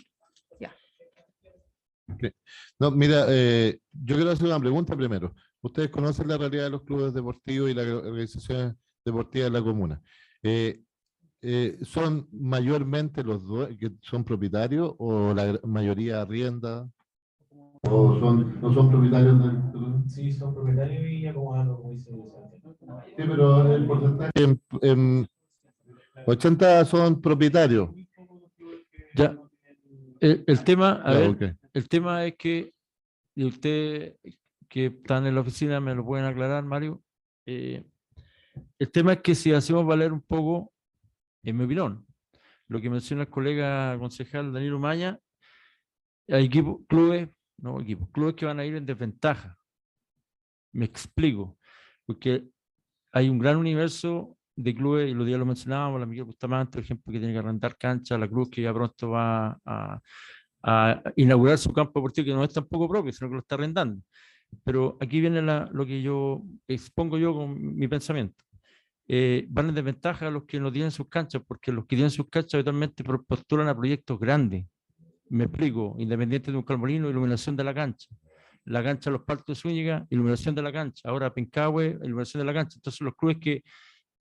Okay. No, mira, yo quiero hacer una pregunta primero. Ustedes conocen la realidad de los clubes deportivos y las organizaciones deportivas de la comuna. ¿Son mayormente los que son propietarios o la mayoría arrienda? ¿O no son propietarios del... Sí, son propietarios y acomodados, como dice Sebastián. Sí, pero el porcentaje en 80 son propietarios. Ya. El tema, a Ya, ver, okay. el tema es que, y usted que están en la oficina me lo pueden aclarar, Mario. El tema es que si hacemos valer un poco, en mi opinión, lo que menciona el colega concejal Danilo Maña, hay clubes que van a ir en desventaja. Me explico, porque hay un gran universo de clubes, y los días lo mencionábamos, la Miguel Bustamante, por ejemplo, que tiene que arrendar cancha, la Cruz, que ya pronto va a inaugurar su campo deportivo, que no es tampoco propio, sino que lo está arrendando. Pero aquí viene lo que yo expongo yo con mi pensamiento. Van en desventaja a los que no tienen sus canchas, porque los que tienen sus canchas habitualmente postulan a proyectos grandes. Me explico, independiente de un calmolino, iluminación de la cancha Los Paltos de Zúñiga, iluminación de la cancha, ahora Pencahue, iluminación de la cancha. Entonces los clubes que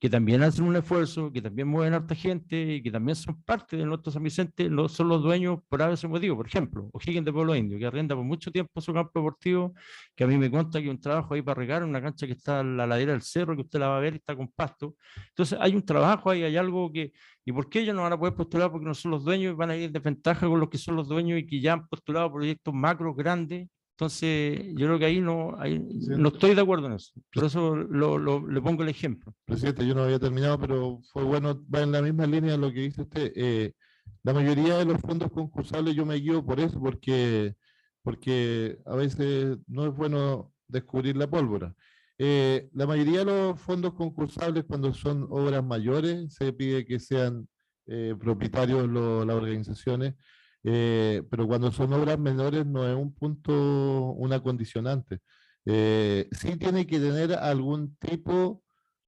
también hacen un esfuerzo, que también mueven a harta gente y que también son parte de nuestro San Vicente, no son los dueños por ese motivo. Por ejemplo, O'Higgins de Pueblo Indio, que arrenda por mucho tiempo su campo deportivo, que a mí me consta que hay un trabajo ahí para regar una cancha que está a la ladera del cerro, que usted la va a ver, está con pasto. Entonces hay un trabajo ahí, hay algo que... ¿Y por qué ellos no van a poder postular? Porque no son los dueños y van a ir en desventaja con los que son los dueños y que ya han postulado proyectos macros grandes. Entonces, yo creo que ahí no estoy de acuerdo en eso. Por eso le pongo el ejemplo. Presidente, yo no había terminado, pero fue bueno, va en la misma línea de lo que dice usted. La mayoría de los fondos concursables yo me guío por eso, porque a veces no es bueno descubrir la pólvora. La mayoría de los fondos concursables, cuando son obras mayores, se pide que sean propietarios las organizaciones. Pero cuando son obras menores no es un punto, una condicionante. Sí tiene que tener algún tipo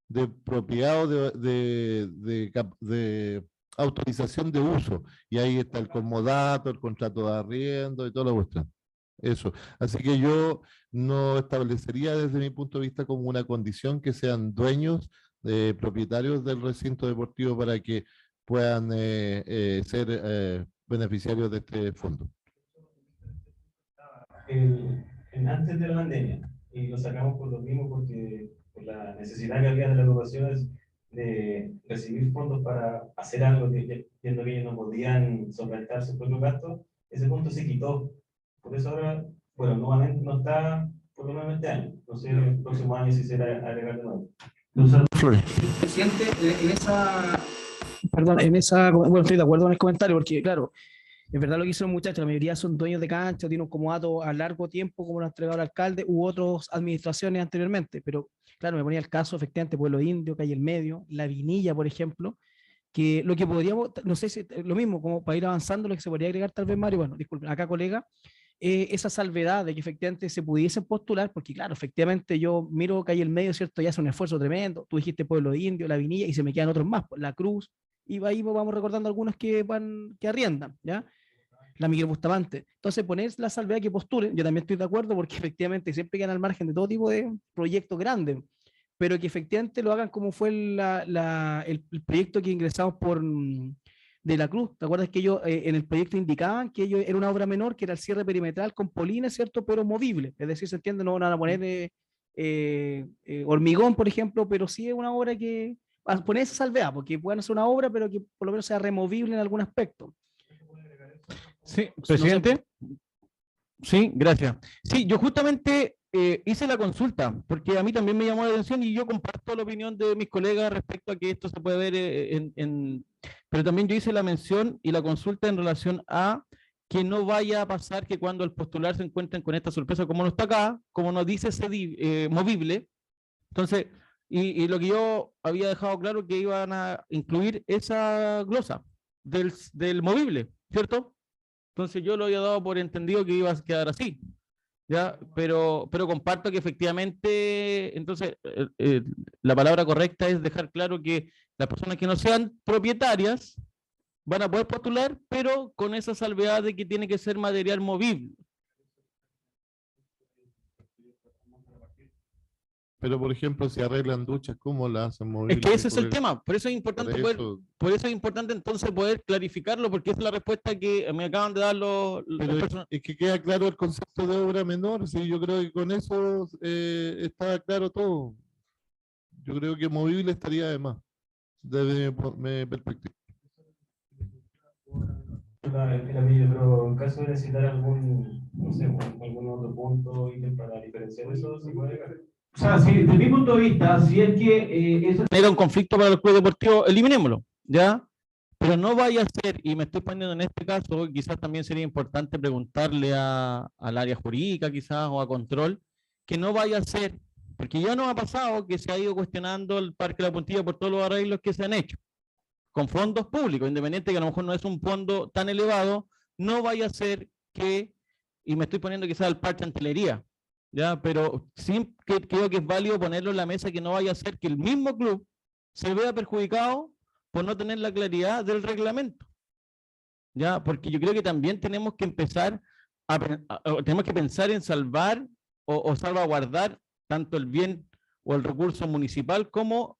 de propiedad o de autorización de uso. Y ahí está el comodato, el contrato de arriendo y todo lo vuestro. Eso. Así que yo no establecería desde mi punto de vista como una condición que sean dueños, propietarios del recinto deportivo para que puedan ser beneficiarios de este fondo. Antes de la pandemia, y lo sacamos por lo mismo porque por la necesidad que había de las agrupaciones de recibir fondos para hacer algo, viendo que ellos no podían solventar sus propios gastos, ese punto se quitó. Por eso ahora, bueno, nuevamente no está por lo menos este año. No sé, el próximo año si será agregar de nuevo. Presidente, bueno, estoy de acuerdo con el comentario, porque claro, es verdad lo que hicieron los muchachos, la mayoría son dueños de cancha, tienen un comodato a largo tiempo, como lo ha entregado el alcalde, u otras administraciones anteriormente, pero claro, me ponía el caso, efectivamente, Pueblo Indio, Calle El Medio, La Vinilla, por ejemplo, que lo que podríamos, no sé si lo mismo, como para ir avanzando, lo que se podría agregar tal vez, Mario, bueno, disculpen, acá colega, esa salvedad de que efectivamente se pudiesen postular, porque claro, efectivamente yo miro que hay el medio, ¿cierto? Ya hace un esfuerzo tremendo. Tú dijiste Pueblo Indio, La Vinilla, y se me quedan otros más, La Cruz, y ahí vamos recordando algunos que arriendan, ¿ya? La Miguel Bustamante. Entonces, poner la salvedad que postulen, yo también estoy de acuerdo, porque efectivamente siempre quedan al margen de todo tipo de proyectos grandes, pero que efectivamente lo hagan como fue el proyecto que ingresamos de La Cruz. ¿Te acuerdas que ellos en el proyecto indicaban que ellos era una obra menor, que era el cierre perimetral con polines, ¿cierto? Pero movible. Es decir, se entiende, no van a poner hormigón, por ejemplo, pero sí es una obra que va a poner esa salvedad, porque pueden hacer una obra, pero que por lo menos sea removible en algún aspecto. Sí, presidente. Sí, gracias. Sí, yo justamente hice la consulta, porque a mí también me llamó la atención y yo comparto la opinión de mis colegas respecto a que esto se puede ver pero también yo hice la mención y la consulta en relación a que no vaya a pasar que cuando al postular se encuentren con esta sorpresa, como no está acá, como nos dice movible, entonces, y lo que yo había dejado claro que iban a incluir esa glosa del movible, ¿cierto? Entonces yo lo había dado por entendido que iba a quedar así, ¿ya? Pero comparto que efectivamente, entonces, la palabra correcta es dejar claro que las personas que no sean propietarias van a poder postular, pero con esa salvedad de que tiene que ser material movible. Pero, por ejemplo, si arreglan duchas, ¿cómo la hacen Es movibles? que ese es el tema, por eso es importante Por eso- entonces poder clarificarlo, porque esa es la respuesta que me acaban de dar las Pero personas. es que queda claro el concepto de obra menor, sí, yo creo que con eso está claro todo. Yo creo que movible estaría de más, desde mi perspectiva. Pero en caso de necesitar algún, no sé, algún otro punto ítem para diferenciar eso, ¿se puede agregar? O sea, sí, desde mi punto de vista, si es que eso Genera un conflicto para el club deportivo, eliminémoslo, ¿ya? Pero no vaya a ser, y me estoy poniendo en este caso, quizás también sería importante preguntarle al área jurídica quizás o a control, que no vaya a ser, porque ya nos ha pasado que se ha ido cuestionando el Parque La Puntilla por todos los arreglos que se han hecho, con fondos públicos, independiente que a lo mejor no es un fondo tan elevado, no vaya a ser que, y me estoy poniendo quizás al parche Antelería, ¿ya? Pero sí creo que es válido ponerlo en la mesa, que no vaya a ser que el mismo club se vea perjudicado por no tener la claridad del reglamento, ¿ya? Porque yo creo que también tenemos que empezar tenemos que pensar en salvar o salvaguardar tanto el bien o el recurso municipal como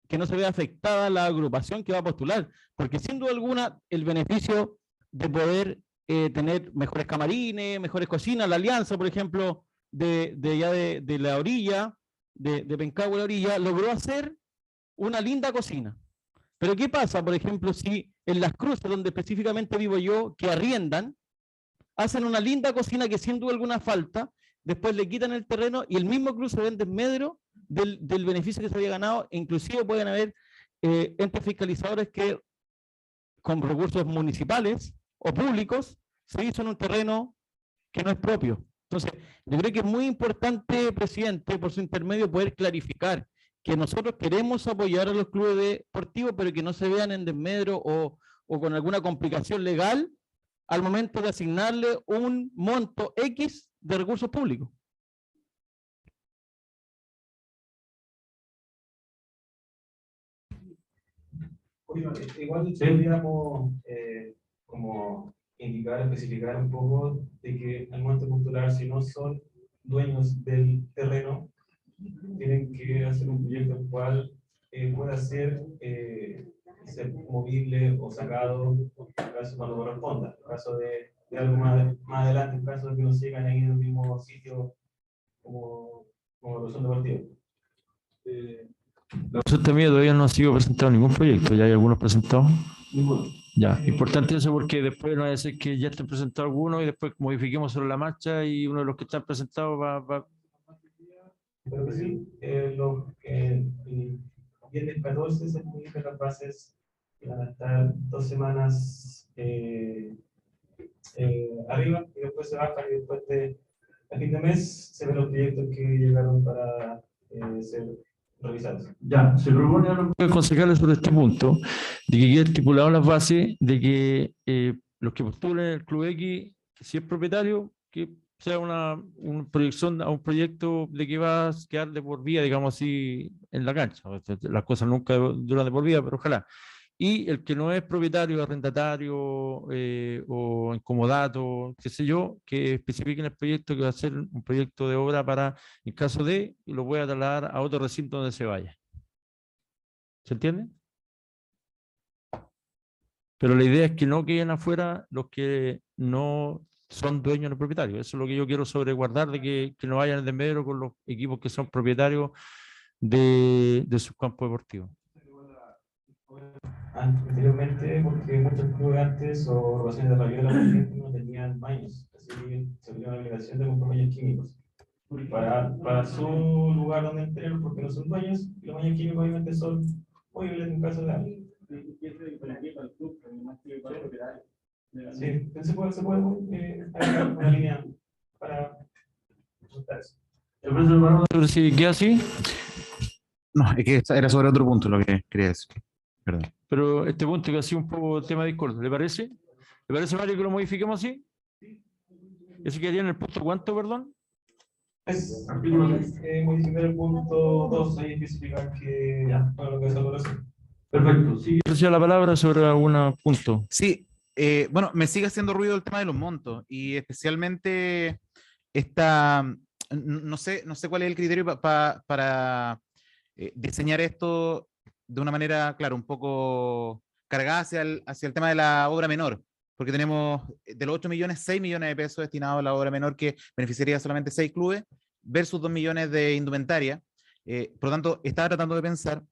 que no se vea afectada la agrupación que va a postular, porque sin duda alguna el beneficio de poder tener mejores camarines, mejores cocinas, la alianza, por ejemplo, de la orilla, de Pencagua la orilla, logró hacer una linda cocina. Pero ¿qué pasa, por ejemplo, si en Las Cruces, donde específicamente vivo yo, que arriendan, hacen una linda cocina que sin duda alguna falta, después le quitan el terreno y el mismo club se ve en desmedro del beneficio que se había ganado, e inclusive pueden haber entes fiscalizadores que con recursos municipales o públicos se hizo en un terreno que no es propio. Entonces, yo creo que es muy importante, presidente, por su intermedio, poder clarificar que nosotros queremos apoyar a los clubes deportivos, pero que no se vean en desmedro o con alguna complicación legal al momento de asignarle un monto X de recursos públicos. Igual podríamos como indicar, especificar un poco de que al momento de postular, si no son dueños del terreno, tienen que hacer un proyecto el cual pueda ser movible o sacado en caso cuando corresponda, en caso de algo más adelante, en caso de que no sigan ahí en el mismo sitio como resolución deportiva. La consulta mía todavía no ha sido presentado ningún proyecto, ya hay algunos presentados. Ninguno. Ya, importante eso porque después no va a ser que ya estén presentados algunos y después modifiquemos sobre la marcha y uno de los que están presentados va. Pero que sí, el viernes 14 se publican las bases y van a estar 2 semanas arriba y después se bajan y después a fin de mes se ven los proyectos que llegaron para ser revisados. ya se propone a los Concejales sobre este punto, de que quede estipulado en las bases de que los que postulen el Club X, si es propietario, que sea una proyección a un proyecto de que va a quedar de por vida, digamos así, en la cancha. Las cosas nunca duran de por vida, pero ojalá. Y el que no es propietario, arrendatario o incomodato, qué sé yo, que especifique en el proyecto que va a ser un proyecto de obra para, en caso de, y lo voy a trasladar a otro recinto donde se vaya. ¿Se entiende? Pero la idea es que no queden afuera los que no son dueños del propietario. Eso es lo que yo quiero sobreguardar, de que no vayan de medio con los equipos que son propietarios de sus campos deportivos. Anteriormente, porque muchos clubes antes o agrupaciones de Raviola, por ejemplo, no tenían baños, así que se vio la obligación de comprar baños químicos para su lugar donde entrenan, porque no son baños, y los baños químicos obviamente son móviles en caso de algo. Sí, entonces se puede agregar una línea para ajustar eso. Pero si queda así, No, es que era sobre otro punto lo que quería decir. Perdón. pero este punto que ha sido un poco tema de discordia, ¿le parece? ¿Le parece, Mario, que lo modifiquemos así? ¿Eso quedaría en el punto cuánto, perdón? Es modificar el punto 2 ahí especificar que ya, para lo que es valoración. Perfecto. Sí. Decía la palabra sobre algún punto. Sí, bueno, me sigue haciendo ruido el tema de los montos y especialmente no sé cuál es el criterio para diseñar esto de una manera, claro, un poco cargada hacia el tema de la obra menor, porque tenemos de los 8 millones, 6 millones de pesos destinados a la obra menor que beneficiaría solamente 6 clubes versus 2 millones de indumentaria. Por lo tanto, estaba tratando de pensar,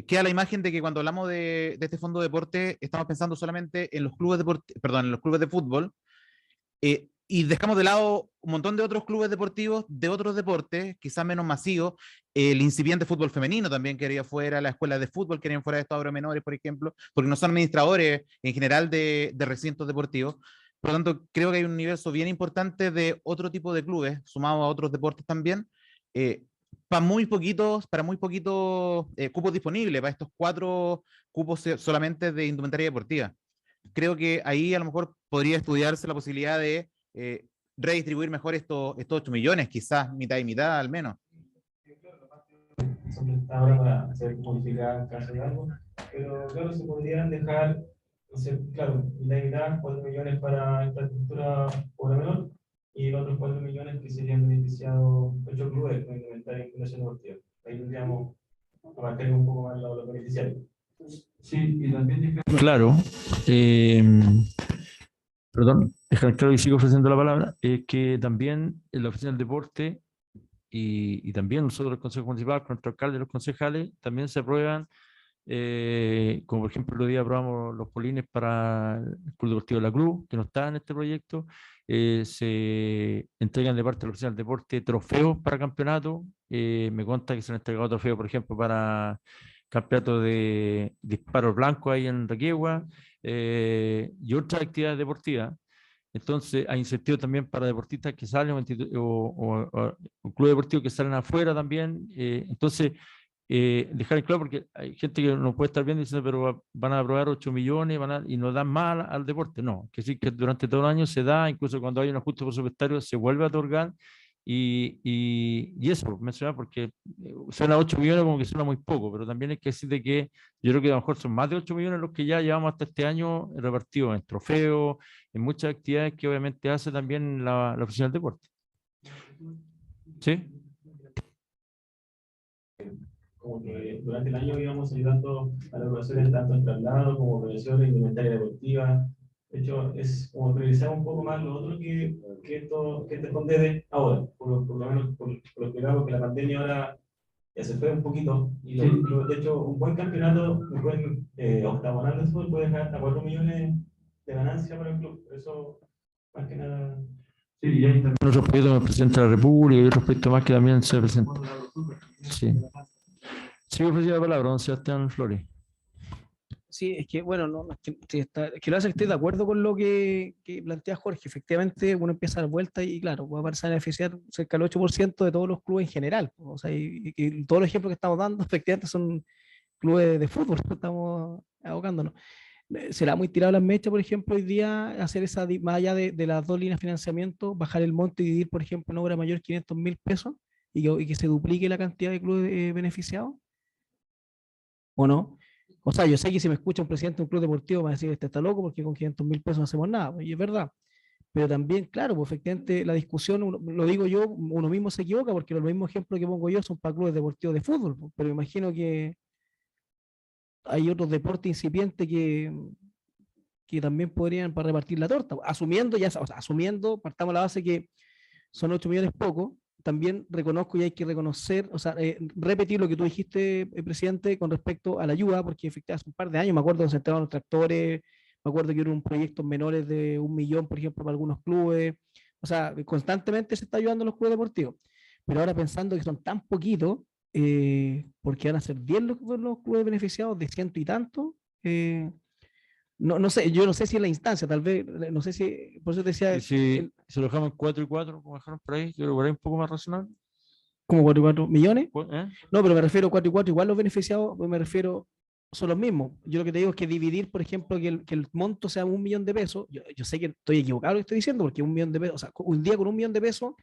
queda la imagen de que cuando hablamos de este fondo de deporte estamos pensando solamente en los clubes en los clubes de fútbol, y dejamos de lado un montón de otros clubes deportivos de otros deportes, quizás menos masivos, el incipiente fútbol femenino también quedaría fuera, las escuelas de fútbol quedarían fuera de estos obras menores, por ejemplo, porque no son administradores en general de recintos deportivos. Por lo tanto, creo que hay un universo bien importante de otro tipo de clubes, sumado a otros deportes también, para muy poquitos cupos disponibles, para estos 4 cupos solamente de indumentaria deportiva. Creo que ahí a lo mejor podría estudiarse la posibilidad de redistribuir mejor estos 8 millones, quizás mitad y mitad al menos. Siempre está ahora para ser modificada en caso de algo, pero claro, se podrían dejar, no sé, claro, la mitad, 4 millones para infraestructura obra menor, y los otros 4 millones que serían beneficiados 8 clubes con indumentaria y fundación deportiva. Ahí tendríamos, abarcaríamos un poco más los beneficiarios. Sí, y también Claro. Perdón, déjame claro y sigo ofreciendo la palabra. Que también en la oficina del deporte y también nosotros, el Consejo Municipal, con nuestro alcalde y los concejales, también se aprueban, como por ejemplo, el otro día aprobamos los polines para el Club Deportivo de la Cruz, que no está en este proyecto. Se entregan de parte de la oficina del deporte trofeos para campeonato. Me consta que se han entregado trofeos, por ejemplo, para campeonato de disparos blancos ahí en Requegua, y otras actividades deportivas. Entonces, hay incentivos también para deportistas que salen o clubes deportivos que salen afuera también. Entonces, dejar en claro, porque hay gente que no puede estar viendo diciendo, pero van a aprobar 8 millones y no dan más al deporte. No, que sí, que durante todo el año se da, incluso cuando hay un ajuste presupuestario se vuelve a otorgar. Y eso, mencionar, porque suena 8 millones como que suena muy poco, pero también hay que decir de que yo creo que a lo mejor son más de 8 millones los que ya llevamos hasta este año repartidos en trofeos, en muchas actividades que obviamente hace también la oficina del deporte. ¿Sí? Como que durante el año íbamos ayudando a las organizaciones tanto en traslado como organizaciones de indumentaria deportiva. De hecho, es como priorizar un poco más lo otro que este FONDEDE ahora, por lo menos por lo que vemos que la pandemia ahora ya se fue un poquito. Y de hecho, un buen campeonato, un buen octagonal de fútbol puede dejar hasta 4 millones de ganancia para el club. Por eso, más que nada. Sí, y hay también otros proyectos del presidente de la República y otros proyectos más que también se presentan. Sí. Sí, ofrecía la palabra, don Sebastián Flores. Sí, es que, bueno, no, es que lo hace que estoy de acuerdo con lo que plantea Jorge. Efectivamente, uno empieza a dar vuelta y, claro, va a pasar a beneficiar cerca del 8% de todos los clubes en general. O sea, y todos los ejemplos que estamos dando, efectivamente, son clubes de fútbol que estamos abocándonos. ¿Será muy tirado las mechas, por ejemplo, hoy día hacer esa, más allá de las dos líneas de financiamiento, bajar el monto y dividir, por ejemplo, en obra mayor 500.000 pesos y que se duplique la cantidad de clubes beneficiados? ¿O no? O sea, yo sé que si me escucha un presidente de un club deportivo me va a decir, este está loco porque con 500.000 pesos no hacemos nada, pues, y es verdad. Pero también, claro, pues efectivamente la discusión, lo digo yo, uno mismo se equivoca porque los mismos ejemplos que pongo yo son para clubes deportivos de fútbol, pues, pero imagino que hay otros deportes incipientes que también podrían para repartir la torta, asumiendo ya, o sea, asumiendo, partamos la base que son 8 millones poco, también reconozco y hay que reconocer, o sea, repetir lo que tú dijiste, presidente, con respecto a la ayuda, porque efectivamente hace un par de años me acuerdo que se entregaron los tractores, me acuerdo que hubo proyectos menores de 1 millón, por ejemplo, para algunos clubes, o sea, constantemente se está ayudando a los clubes deportivos, pero ahora pensando que son tan poquitos, porque van a ser 10 los clubes beneficiados de ciento y tanto, no sé, yo no sé si es la instancia, tal vez, no sé si, por eso te decía, Y si lo dejamos en 4 y 4, como dejaron por ahí, yo creo que por ahí un poco más razonable. como 4 y 4 millones. ¿Eh? No, pero me refiero a 4 y 4, igual los beneficiados, pues me refiero, son los mismos. Yo lo que te digo es que dividir, por ejemplo, que el monto sea 1 millón de pesos, yo sé que estoy equivocado en lo que estoy diciendo, porque 1 millón de pesos, o sea, un día con 1 millón de pesos,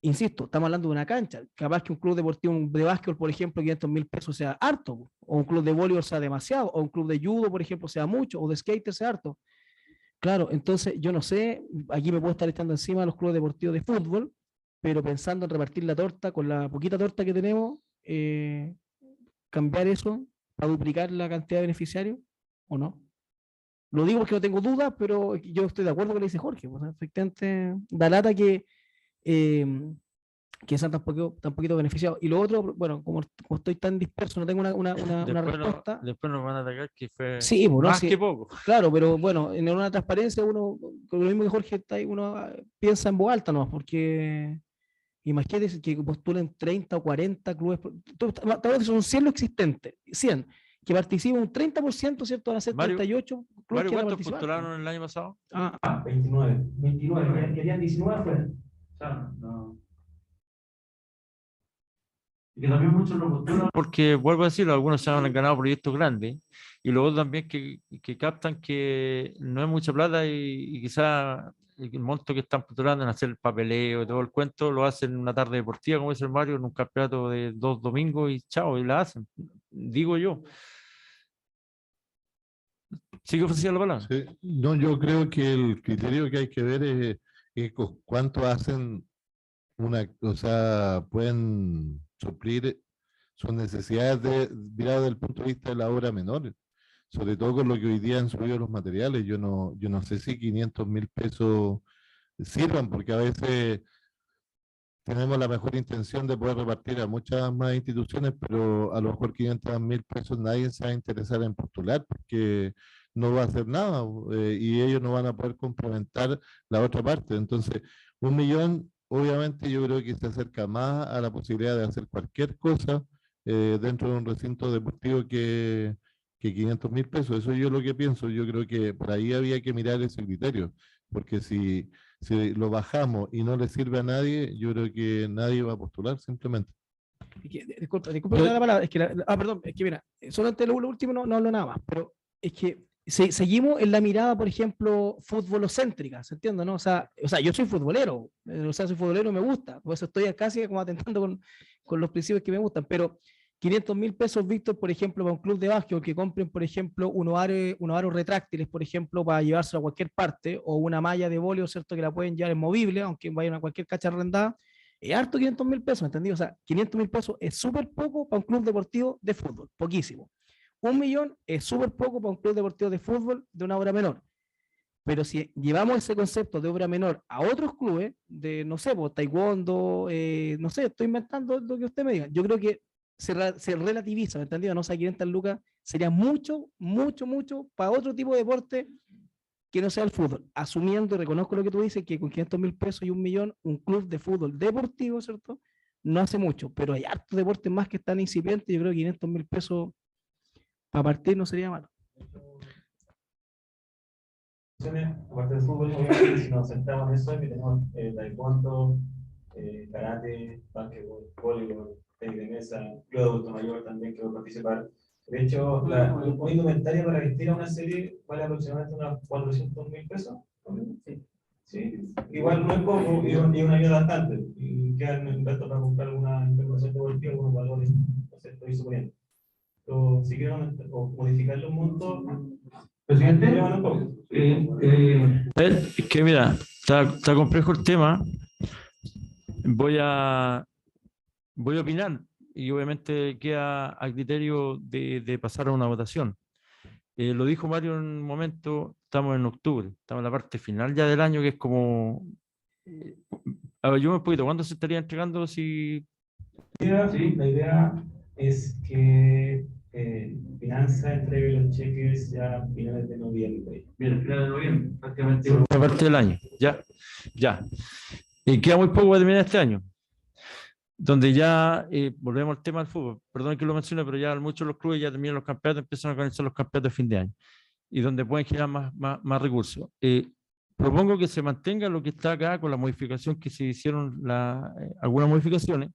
insisto, estamos hablando de una cancha. Capaz que un club deportivo de básquetbol, por ejemplo, 500.000 pesos sea harto, o un club de voleibol sea demasiado, o un club de judo, por ejemplo, sea mucho, o de skater sea harto. Claro, entonces yo no sé, aquí me puedo estar echando encima a los clubes deportivos de fútbol, pero pensando en repartir la torta con la poquita torta que tenemos, cambiar eso para duplicar la cantidad de beneficiarios, ¿o no? Lo digo porque no tengo dudas, pero yo estoy de acuerdo con lo que dice Jorge. Pues, efectivamente, da lata eh, que sean tan poquito beneficiados. Y lo otro, bueno, como estoy tan disperso, no tengo una respuesta. Después nos van a atacar que fue Sí, bueno, más sí, que poco. claro, pero bueno, en una transparencia uno, con lo mismo que Jorge está ahí, uno piensa en voz alta, ¿no? Porque imagínate que postulen 30 o 40 clubes, son 100 los existentes, 100, que participan un 30%, ¿cierto? Van a ser Mario, 38 clubes Mario, que van a ¿cuántos participar. postularon el año pasado? 29. 29, querían 19 afuera. O sea, no. Y que también muchos lo postulan. Porque, vuelvo a decirlo, algunos se han ganado proyectos grandes y luego también que captan que no es mucha plata y quizá el monto que están postulando en hacer el papeleo y todo el cuento lo hacen en una tarde deportiva, como dice el Mario, en un campeonato de 2 domingos y chao, y la hacen, digo yo. ¿Sigue ofreciendo la palabra? Sí. No, yo creo que el criterio que hay que ver es cuánto hacen o sea, pueden suplir sus necesidades mirado desde el punto de vista de la obra menor, sobre todo con lo que hoy día han subido los materiales. Yo no sé si 500.000 pesos sirvan, porque a veces tenemos la mejor intención de poder repartir a muchas más instituciones, pero a lo mejor 500.000 pesos nadie se va a interesar en postular porque no va a hacer nada, y ellos no van a poder complementar la otra parte. Entonces, 1 millón, obviamente yo creo que se acerca más a la posibilidad de hacer cualquier cosa dentro de un recinto deportivo que 500.000 pesos. Eso yo lo que pienso. Yo creo que por ahí había que mirar ese criterio, porque si lo bajamos y no le sirve a nadie, yo creo que nadie va a postular simplemente. Disculpa la palabra, es que perdón, es que mira, solamente lo último no hablo nada más, pero es que seguimos en la mirada, por ejemplo, futbolocéntrica, ¿se entiende? ¿No? O sea, yo soy futbolero, soy futbolero y me gusta, por eso estoy casi como atentando con los principios que me gustan, pero 500.000 pesos, Víctor, por ejemplo, para un club de básquet, que compren, por ejemplo, unos aros retráctiles, por ejemplo, para llevárselo a cualquier parte, o una malla de voleibol, ¿cierto? Que la pueden llevar en movible, aunque vayan a cualquier cacha arrendada, es harto 500.000 pesos, ¿entendí? O sea, 500.000 pesos es súper poco para un club deportivo de fútbol, poquísimo. 1 millón es súper poco para un club deportivo de fútbol de una obra menor. Pero si llevamos ese concepto de obra menor a otros clubes, de, no sé, pues, taekwondo, no sé, estoy inventando lo que usted me diga. Yo creo que se relativiza, ¿me entendido? No sé, 500 lucas sería mucho, mucho, mucho para otro tipo de deporte que no sea el fútbol. Asumiendo, y reconozco lo que tú dices, que con 500.000 pesos y 1 millón, un club de fútbol deportivo, ¿cierto? No hace mucho, pero hay hartos deportes más que están incipientes. Yo creo que 500.000 pesos para partir no sería malo. Aparte del fútbol, obviamente, si nos centramos en eso, que tenemos taekwondo, karate, básquetbol, voleibol, tenis de mesa, club de adulto mayor también que va a participar, De hecho, la indumentaria para vestir a una serie vale aproximadamente unos 400.000 pesos. Sí, igual no es poco y una ayuda bastante. Y quedan en resto para comprar alguna información deportiva, algunos valores, no sé, estoy suponiendo. Pero si quieren modificar los montos, Presidente, Es que mira, está complejo el tema. Voy a opinar y obviamente queda a criterio de pasar a una votación. Lo dijo Mario en un momento, estamos en octubre, estamos en la parte final ya del año, que es como... a ver, yo un poquito, ¿cuándo se estaría entregando? Si... la idea es que Finanza entregue los cheques ya a finales de noviembre. bien, final de noviembre, prácticamente. La parte del año, ya. Y queda muy poco para terminar este año, donde ya volvemos al tema del fútbol. Perdón que lo mencione, pero ya muchos de los clubes ya terminan los campeonatos, empiezan a organizar los campeonatos de fin de año y donde pueden generar más recursos. Propongo que se mantenga lo que está acá con la modificación que se hicieron, algunas modificaciones,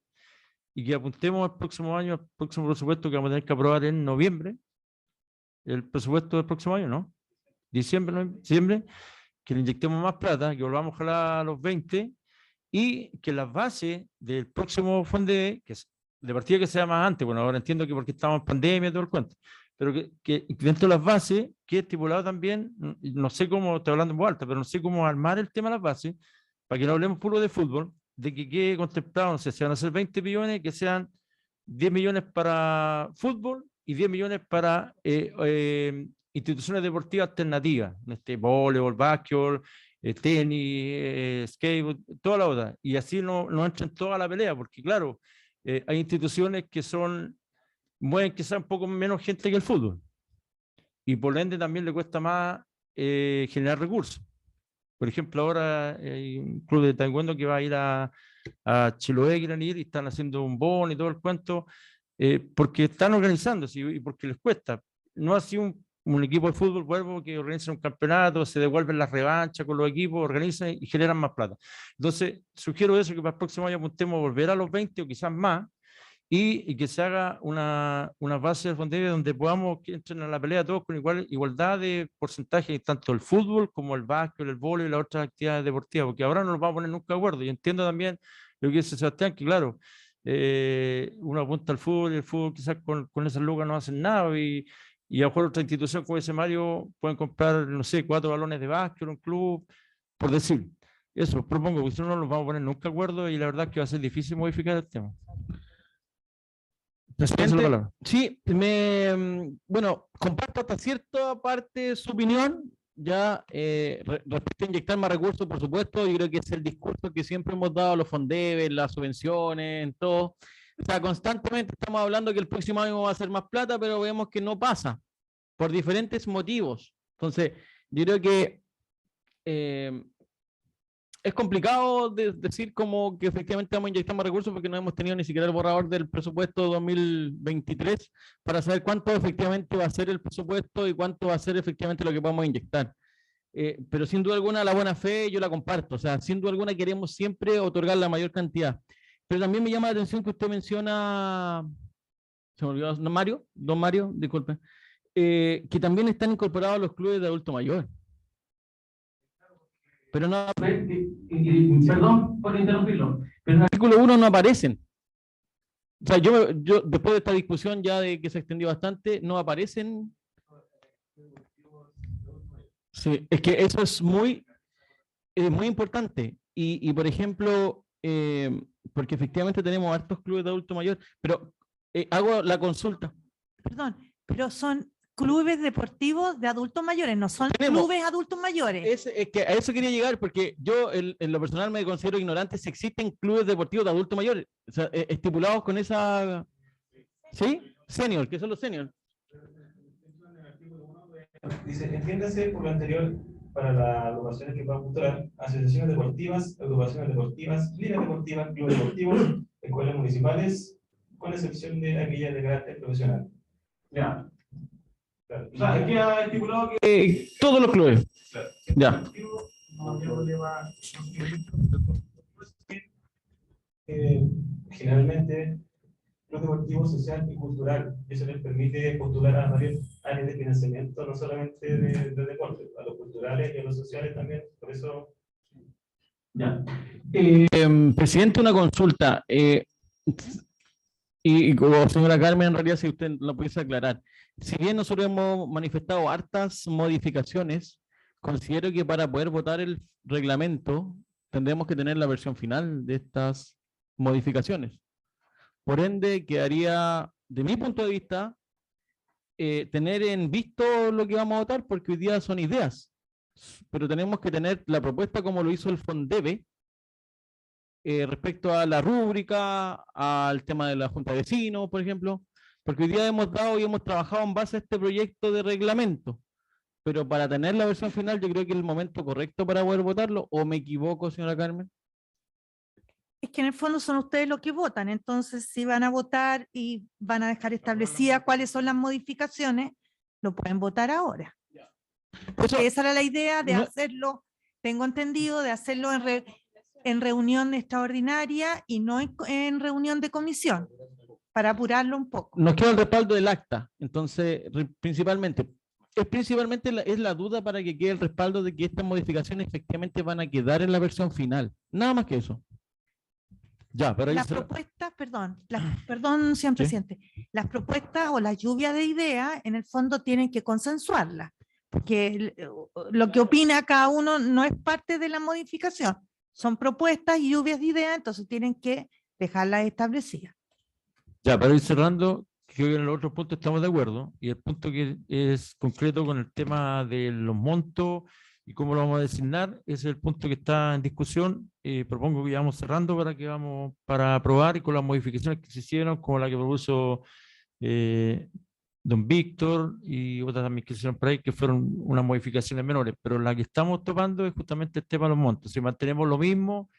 y que apuntemos al próximo año, al próximo presupuesto que vamos a tener que aprobar en noviembre, el presupuesto del próximo año, ¿no? Diciembre, que le inyectemos más plata, que volvamos a jalar a los 20, y que las bases del próximo FONDE, que es de partida que sea más antes, bueno, ahora entiendo que porque estamos en pandemia y todo el cuento, pero que dentro de las bases, que estipulado también, no sé cómo, estoy hablando en voz alta, pero no sé cómo armar el tema de las bases, para que no hablemos puro de fútbol, de que quede contemplado, no sé, si van a ser 20 millones, que sean 10 millones para fútbol y 10 millones para instituciones deportivas alternativas, voleibol, básquetbol, tenis, skate, toda la otra, y así no entran toda la pelea, porque claro, hay instituciones que mueven quizá un poco menos gente que el fútbol, y por ende también le cuesta más generar recursos. Por ejemplo, ahora hay un club de taekwondo que va a ir a Chiloé, quieren ir, y están haciendo un bono y todo el cuento, porque están organizándose y porque les cuesta. No ha sido un equipo de fútbol, vuelvo, que organiza un campeonato, se devuelven las revanchas con los equipos, organizan y generan más plata. Entonces, sugiero eso, que para el próximo año apuntemos a volver a los 20 o quizás más, y que se haga una base del FONDEVE donde podamos que entren a la pelea todos con igualdad de porcentaje, tanto el fútbol como el básquet, el vóley y las otras actividades deportivas, porque ahora no nos vamos a poner nunca de acuerdo. Y entiendo también lo que dice Sebastián, que claro, uno apunta al fútbol y el fútbol quizás con esas lucas no hacen nada, y a lo mejor otra institución como ese Mario pueden comprar, no sé, 4 balones de básquet, un club, por decir. Eso propongo, porque si no, no nos vamos a poner nunca de acuerdo y la verdad es que va a ser difícil modificar el tema. Presidente, sí, bueno, comparto hasta cierta parte su opinión, ya respecto a inyectar más recursos, por supuesto, yo creo que es el discurso que siempre hemos dado a los fondeves, las subvenciones, en todo. O sea, constantemente estamos hablando que el próximo año va a ser más plata, pero vemos que no pasa, por diferentes motivos. Entonces, yo creo que es complicado decir como que efectivamente vamos a inyectar más recursos porque no hemos tenido ni siquiera el borrador del presupuesto 2023 para saber cuánto efectivamente va a ser el presupuesto y cuánto va a ser efectivamente lo que vamos a inyectar. Pero sin duda alguna la buena fe yo la comparto, o sea, sin duda alguna queremos siempre otorgar la mayor cantidad. Pero también me llama la atención que usted menciona, se me olvidó, don Mario, disculpe, que también están incorporados los clubes de adulto mayor. Pero no, perdón por interrumpirlo, pero en el artículo 1 no aparecen. O sea, yo después de esta discusión ya de que se extendió bastante, no aparecen. Sí, es que eso es muy importante. Y por ejemplo, porque efectivamente tenemos hartos clubes de adulto mayor, pero hago la consulta. Perdón, pero son clubes deportivos de adultos mayores, no son clubes adultos mayores. Es que a eso quería llegar, porque yo en lo personal me considero ignorante si existen clubes deportivos de adultos mayores, o sea, estipulados con esa... ¿Sí? Senior, ¿qué son los seniors? Dice, entiéndase por lo anterior para las agrupaciones que puedan postular, asociaciones deportivas, agrupaciones deportivas, ligas deportivas, clubes deportivos, escuelas municipales, con excepción de aquellas de carácter profesional. Ya. Claro. O sea, aquí ha estipulado que todos los clubes. Claro. Ya. Generalmente club deportivo, social y cultural. Eso les permite postular a varias áreas de financiamiento, no solamente de deporte, a los culturales y a los sociales también. Por eso... Ya. Presidente, una consulta. Y como señora Carmen, en realidad, si usted lo pudiese aclarar. Si bien nosotros hemos manifestado hartas modificaciones, considero que para poder votar el reglamento tendremos que tener la versión final de estas modificaciones. Por ende, quedaría, de mi punto de vista, tener en visto lo que vamos a votar, porque hoy día son ideas, pero tenemos que tener la propuesta como lo hizo el FONDEVE, respecto a la rúbrica, al tema de la Junta de Vecinos, por ejemplo, porque hoy día hemos dado y hemos trabajado en base a este proyecto de reglamento, pero para tener la versión final yo creo que es el momento correcto para poder votarlo, ¿o me equivoco, señora Carmen? Es que en el fondo son ustedes los que votan, entonces si van a votar y van a dejar establecidas cuáles son las modificaciones, lo pueden votar ahora. Porque esa era la idea de hacerlo, tengo entendido, de hacerlo en reunión extraordinaria y no en reunión de comisión, para apurarlo un poco. Nos queda el respaldo del acta, entonces principalmente es la duda para que quede el respaldo de que estas modificaciones efectivamente van a quedar en la versión final, nada más que eso. Ya, pero las propuestas, perdón, señor presidente, las propuestas o las lluvias de ideas en el fondo tienen que consensuarlas, porque lo que opina cada uno no es parte de la modificación, son propuestas y lluvias de ideas, entonces tienen que dejarlas establecidas. Ya, para ir cerrando, creo que en el otro punto estamos de acuerdo, y el punto que es concreto con el tema de los montos y cómo lo vamos a designar, es el punto que está en discusión. Propongo que vamos cerrando para aprobar, y con las modificaciones que se hicieron, como la que propuso don Víctor y otras también que se hicieron por ahí, que fueron unas modificaciones menores, pero la que estamos topando es justamente el tema de los montos. Si mantenemos lo mismo,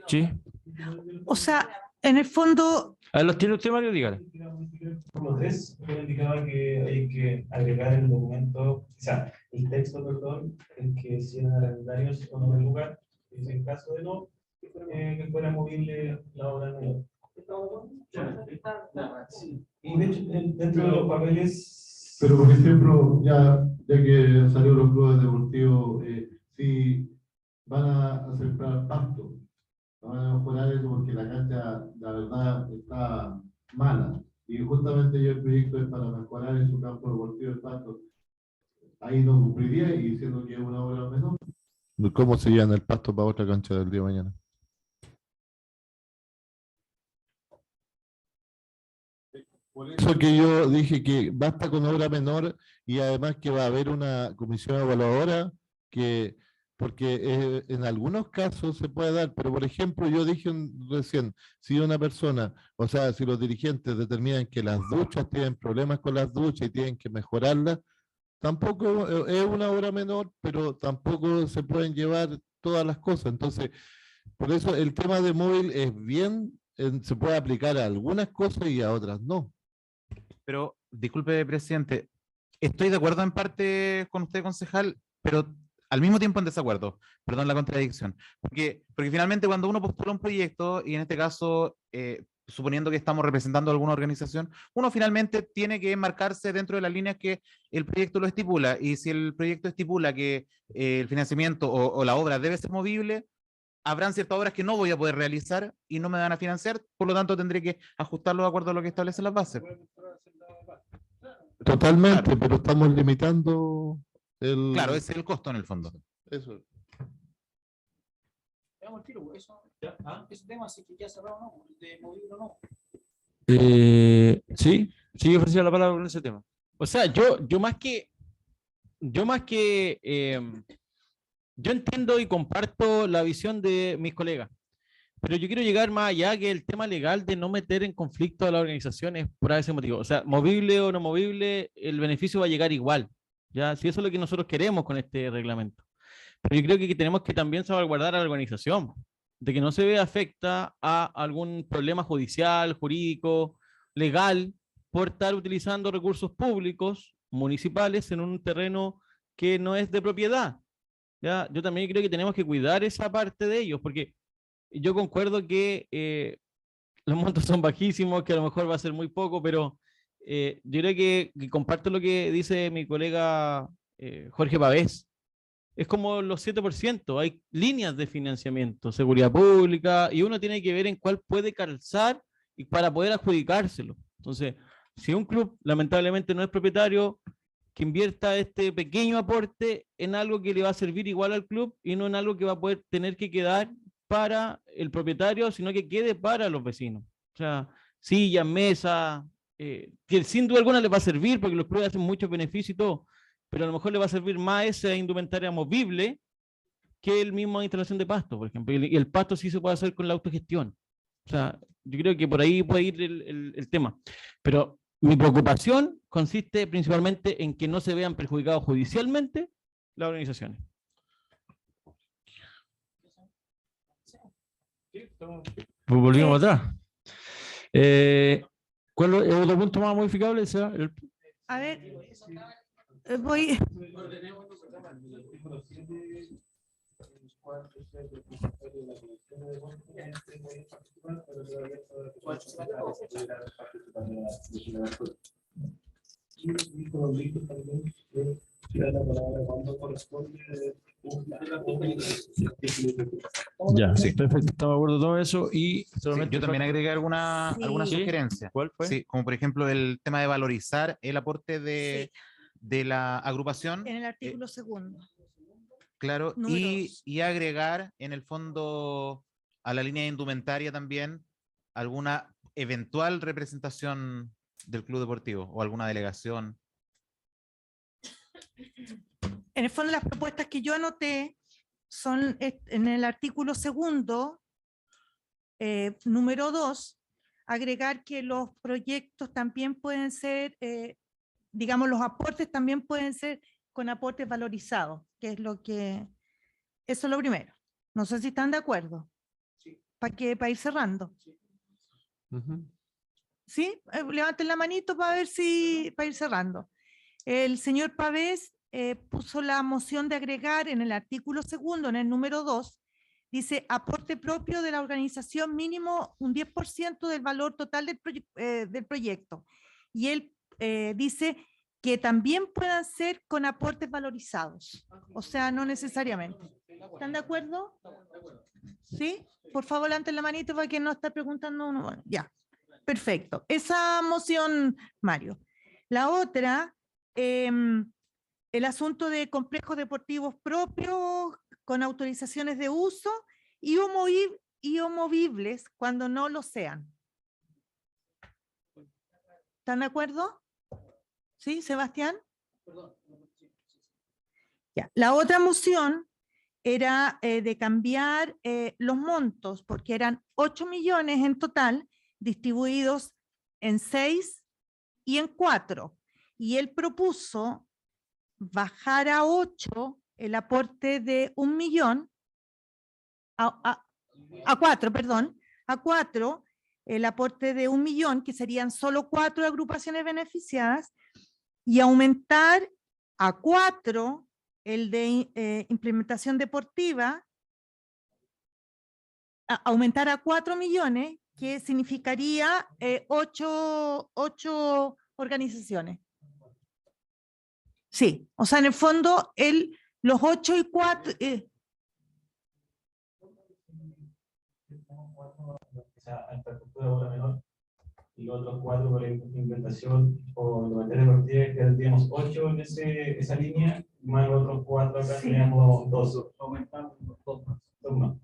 sí. O sea, en el fondo... A ver, ¿los tiene usted, Mario? Dígale. Por lo 3, yo indicaba que hay que agregar el documento, o sea, el texto, perdón, en que si eran arrendarios o no en lugar, y en caso de no, que fuera movible la obra menor. Y de hecho, dentro de los papeles... Pero, por ejemplo, ya que salieron los clubes deportivos, si van a aceptar pasto, van a mejorar eso porque la cancha, la verdad, está mala. Y justamente yo el proyecto es para mejorar en su campo deportivo el pasto. Ahí no cumpliría, y diciendo que es una obra menor. ¿Cómo se llevan el pasto para otra cancha del día de mañana? Por eso que yo dije que basta con obra menor, y además que va a haber una comisión evaluadora que, porque en algunos casos se puede dar, pero por ejemplo yo dije recién, si una persona, o sea, si los dirigentes determinan que las duchas tienen problemas con las duchas y tienen que mejorarlas, tampoco es una obra menor, pero tampoco se pueden llevar todas las cosas. Entonces, por eso el tema de móvil es bien, se puede aplicar a algunas cosas y a otras no. Pero, disculpe, presidente, estoy de acuerdo en parte con usted, concejal, pero al mismo tiempo en desacuerdo. Perdón la contradicción. Porque finalmente cuando uno postula un proyecto, y en este caso, suponiendo que estamos representando a alguna organización, uno finalmente tiene que enmarcarse dentro de las líneas que el proyecto lo estipula. Y si el proyecto estipula que el financiamiento o la obra debe ser movible, habrán ciertas obras que no voy a poder realizar y no me van a financiar, por lo tanto tendré que ajustarlo de acuerdo a lo que establecen las bases. Totalmente, Claro. pero estamos limitando el... Claro, ese es el costo en el fondo. Eso. Ese tema, si que ya cerrado o no, de movible o no. Sí, sí, ofrecía la palabra con ese tema. O sea, yo entiendo y comparto la visión de mis colegas, pero yo quiero llegar más allá que el tema legal de no meter en conflicto a las organizaciones por ese motivo. O sea, movible o no movible, el beneficio va a llegar igual. Ya, si eso es lo que nosotros queremos con este reglamento. Pero yo creo que tenemos que también salvaguardar a la organización, de que no se vea afecta a algún problema judicial, jurídico, legal, por estar utilizando recursos públicos, municipales, en un terreno que no es de propiedad. ¿ya? Yo también creo que tenemos que cuidar esa parte de ellos, porque yo concuerdo que los montos son bajísimos, que a lo mejor va a ser muy poco, pero yo creo que comparto lo que dice mi colega Jorge Pavés. Es como los 7%, hay líneas de financiamiento, seguridad pública, y uno tiene que ver en cuál puede calzar y para poder adjudicárselo. Entonces, si un club lamentablemente no es propietario, que invierta este pequeño aporte en algo que le va a servir igual al club y no en algo que va a poder tener que quedar para el propietario, sino que quede para los vecinos. O sea, sillas, mesas, que sin duda alguna les va a servir porque los clubes hacen muchos beneficios y todo, pero a lo mejor le va a servir más esa indumentaria movible que el mismo instalación de pasto, por ejemplo. Y el pasto sí se puede hacer con la autogestión. O sea, yo creo que por ahí puede ir el tema. Pero mi preocupación consiste principalmente en que no se vean perjudicados judicialmente las organizaciones. Pues volvimos atrás. ¿Cuál es otro punto más modificable? A ver, voy. Ya, sí. Perfecto, estamos de acuerdo con todo eso. Y yo también agregué alguna Sí. sugerencia. ¿Cuál fue? Sí, como por ejemplo el tema de valorizar el aporte de la agrupación. En el artículo segundo. Claro, Número y, 2. y agregar en el fondo a la línea de indumentaria también alguna eventual representación del club deportivo o alguna delegación. En el fondo, las propuestas que yo anoté son en el artículo segundo, número 2, agregar que los proyectos también pueden ser, digamos, los aportes también pueden ser con aportes valorizados, que es lo que, eso es lo primero. No sé si están de acuerdo. Para ir cerrando. ¿Sí? Levanten la manito para ver si, para ir cerrando. El señor Pavés puso la moción de agregar en el artículo segundo, en el número 2, dice aporte propio de la organización mínimo un 10% del valor total del proyecto. Y él dice que también puedan ser con aportes valorizados. O sea, no necesariamente. ¿Están de acuerdo? ¿Sí? Por favor, levanten la manito para que no esté preguntando uno. Bueno, ya. Perfecto. Esa moción, Mario. La otra, el asunto de complejos deportivos propios con autorizaciones de uso y movibles cuando no lo sean. ¿Están de acuerdo? ¿Sí, Sebastián? Ya. La otra moción era de cambiar los montos, porque eran 8 millones en total, distribuidos en 6 y en 4. Y él propuso bajar a 8 el aporte de 1 millón, a 4, perdón, a 4 el aporte de 1 millón, que serían solo 4 agrupaciones beneficiadas, y aumentar a 4 el de implementación deportiva, aumentar a 4 millones, que significaría 8 organizaciones. Sí, o sea, en el fondo, los 8 y 4... infraestructura ahora menor, y los otros 4 por la implementación o indumentaria deportiva, que teníamos 8 en esa línea, más los otros 4 acá teníamos 2. Aumentamos 2 más.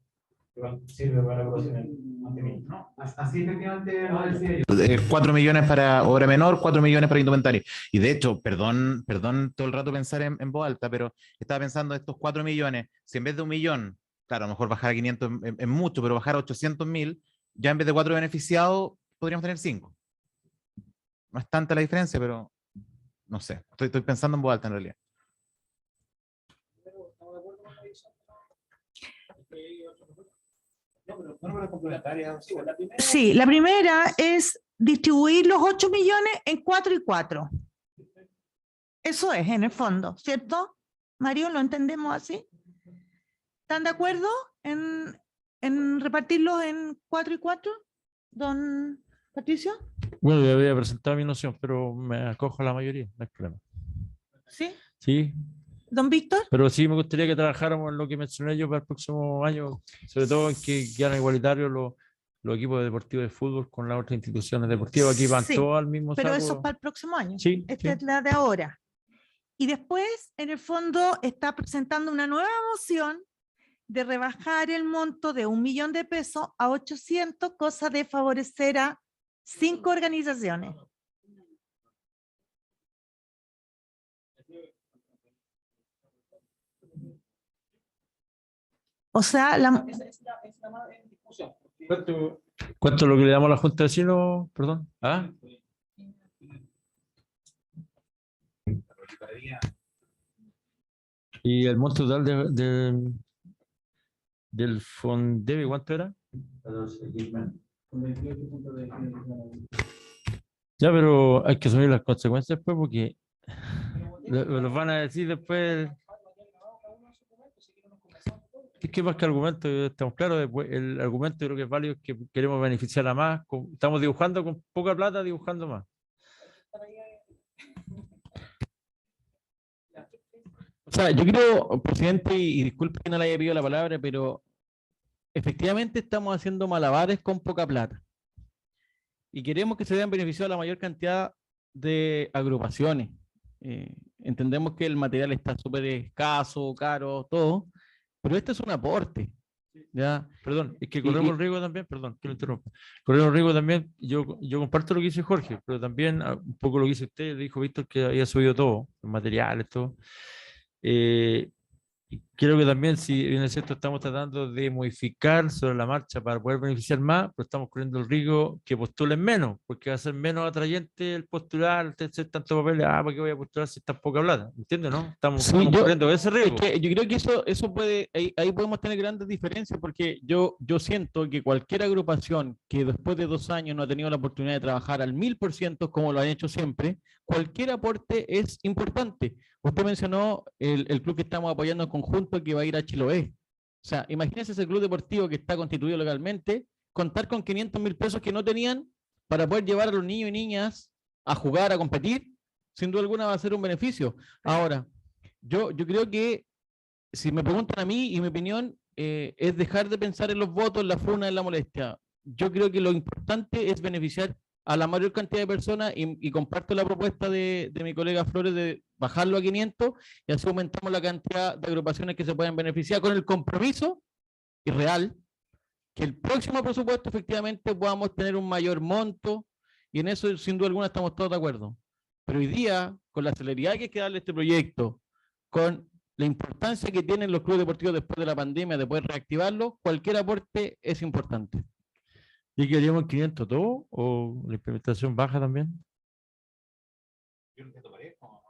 Sirve para la población más pequeña. No, así efectivamente lo decía yo. 4 millones para obra menor, 4 millones para indumentaria. Y de hecho, perdón todo el rato pensar en voz alta, pero estaba pensando estos 4 millones, si en vez de 1 millón, claro, a lo mejor bajar a 500 es mucho, pero bajar a 800.000, ya en vez de 4 beneficiados, podríamos tener 5. No es tanta la diferencia, pero no sé. Estoy pensando en voz alta en realidad. Sí, la primera es distribuir los 8 millones en 4 y 4. Eso es, en el fondo, ¿cierto? Mario, ¿lo entendemos así? ¿Están de acuerdo en repartirlos en 4 y 4? Don Patricio. Bueno, yo había presentado mi noción, pero me acojo a la mayoría, no hay problema. ¿Sí? Sí, Don Víctor. pero sí me gustaría que trabajáramos en lo que mencioné yo para el próximo año, sobre todo en que quedan igualitarios los equipos deportivos de fútbol con las otras instituciones deportivas. Aquí van Sí, todos al mismo pero saco. eso es para el próximo año. Sí, Esta sí. es la de ahora. Y después, en el fondo, está presentando una nueva moción de rebajar el monto de 1 millón de pesos a 800, cosa de favorecer a 5 organizaciones. O sea, ¿Cuánto es lo que le damos a la Junta de Vecinos? Perdón. ¿Ah? ¿Y el monto total del Fondeve cuánto era? Ya, pero hay que asumir las consecuencias después porque los van a decir después. Es que más que argumento, estamos claros, después, el argumento creo que es válido, es que queremos beneficiar a más, estamos dibujando con poca plata, dibujando más. O sea, yo creo, presidente, y disculpe que no le haya pedido la palabra, pero efectivamente estamos haciendo malabares con poca plata. Y queremos que se vean beneficiados a la mayor cantidad de agrupaciones. Entendemos que el material está súper escaso, caro, todo, pero este es un aporte. ¿Ya? Perdón, es que corremos el riesgo también, perdón, que lo interrumpa. Corremos el riesgo también, yo comparto lo que dice Jorge, pero también un poco lo que dice usted, dijo Víctor que había subido todo, los materiales, todo. Creo que también, si bien es cierto, estamos tratando de modificar sobre la marcha para poder beneficiar más, pero estamos corriendo el riesgo que postulen menos, porque va a ser menos atrayente el postular, hacer tanto papel, ¿para qué voy a postular si está poca plata? ¿Entiendes, no? Estamos corriendo ese riesgo. Es que yo creo que eso puede, ahí podemos tener grandes diferencias, porque yo siento que cualquier agrupación que después de 2 años no ha tenido la oportunidad de trabajar al 1000%, como lo han hecho siempre, cualquier aporte es importante. Usted mencionó el club que estamos apoyando en conjunto que va a ir a Chiloé. O sea, imagínense ese club deportivo que está constituido legalmente, contar con 500.000 pesos que no tenían para poder llevar a los niños y niñas a jugar, a competir, sin duda alguna va a ser un beneficio. Ahora, yo creo que si me preguntan a mí y mi opinión es dejar de pensar en los votos, en la funa, en la molestia. Yo creo que lo importante es beneficiar a la mayor cantidad de personas y comparto la propuesta de mi colega Flores de bajarlo a 500 y así aumentamos la cantidad de agrupaciones que se pueden beneficiar con el compromiso y real que el próximo presupuesto efectivamente podamos tener un mayor monto y en eso sin duda alguna estamos todos de acuerdo. Pero hoy día, con la celeridad que hay que darle a este proyecto, con la importancia que tienen los clubes deportivos después de la pandemia de poder reactivarlo, cualquier aporte es importante. ¿Y queríamos 500 todo o la implementación baja también? Yo no entiendo parejo,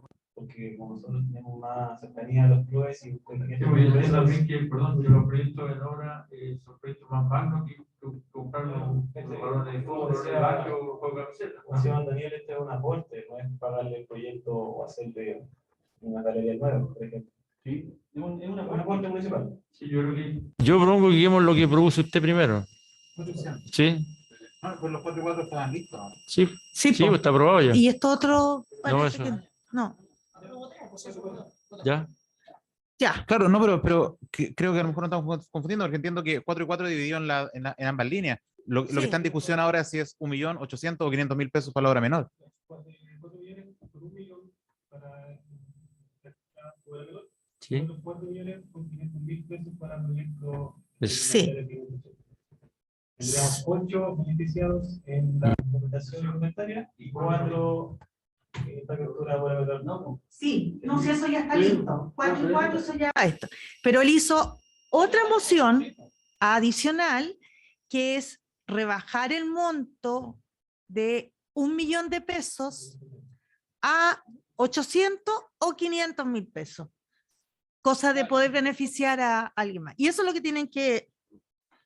¿no? Porque como nosotros tenemos más cercanía a los clubes y también que, perdón, que los proyectos de obra son proyectos más bajos que comprar los balones de fútbol, los barrios, juegos de camiseta. Como decía Daniel, este es un aporte, no es pagarle el proyecto o hacerle una galería nueva, por ejemplo. Sí, es un aporte municipal. Sí, yo creo que. Yo propongo que guiemos lo que produce usted primero. Sí. Pues los 4 y 4 estaban listos. Sí, sí, pues está aprobado ya. Y esto otro. No, eso. No. ¿Ya? Ya. Claro, no, pero creo que a lo mejor no estamos confundiendo, porque entiendo que 4 y 4 dividido en ambas líneas. Lo que está en discusión ahora es si es 1.800.000 o 500.000 pesos para la obra menor. Sí. Sí. Tendríamos 8 beneficiados en la documentación documentaria y 4 esta captura por el no. Sí, no sé, eso ya está listo. 4 y 4, eso ya está esto. Pero él hizo otra moción adicional que es rebajar el monto de 1 millón de pesos a 800 o 500.000 pesos. Cosa de poder beneficiar a alguien más. Y eso es lo que tienen que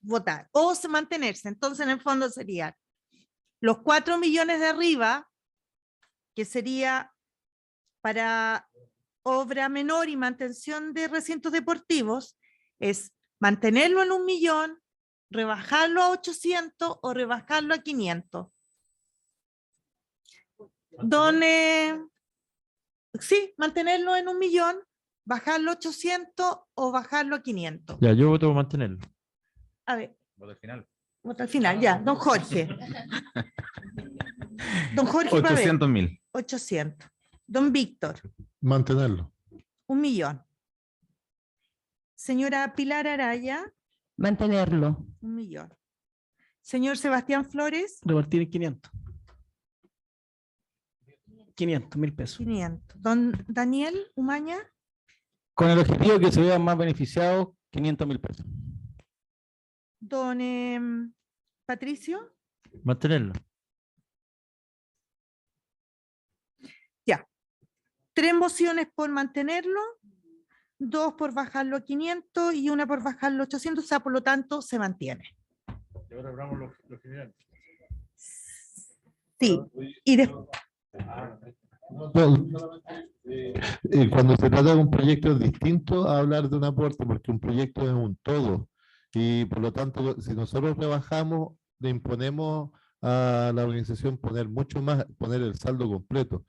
votar o mantenerse. Entonces, en el fondo sería Los 4 millones de arriba, que sería para obra menor y mantención de recintos deportivos, es mantenerlo en 1 millón, rebajarlo a 800 o rebajarlo a 500. Sí, mantenerlo en 1 millón, bajarlo a 800 o bajarlo a 500. Ya, yo voto por mantenerlo. A ver, Voto al final. vota al final, ya, don Jorge. Don Jorge Pavel, 800.000. 800. Don Víctor, Mantenerlo. 1 millón. Señora Pilar Araya, Mantenerlo. 1 millón. Señor Sebastián Flores, Repartir en 500. 500.000 pesos. 500. Don Daniel Umaña, Con el objetivo de que se vean más beneficiados, 500.000 pesos. don Patricio, Mantenerlo. ya. 3 mociones por mantenerlo, 2 por bajarlo a 500 y 1 por bajarlo a 800, o sea, por lo tanto, se mantiene. Y ahora hablamos lo general. Sí, y después. Cuando se trata de un proyecto es distinto a hablar de un aporte, porque un proyecto es un todo. Y por lo tanto, si nosotros rebajamos, le imponemos a la organización poner mucho más, poner el saldo completo.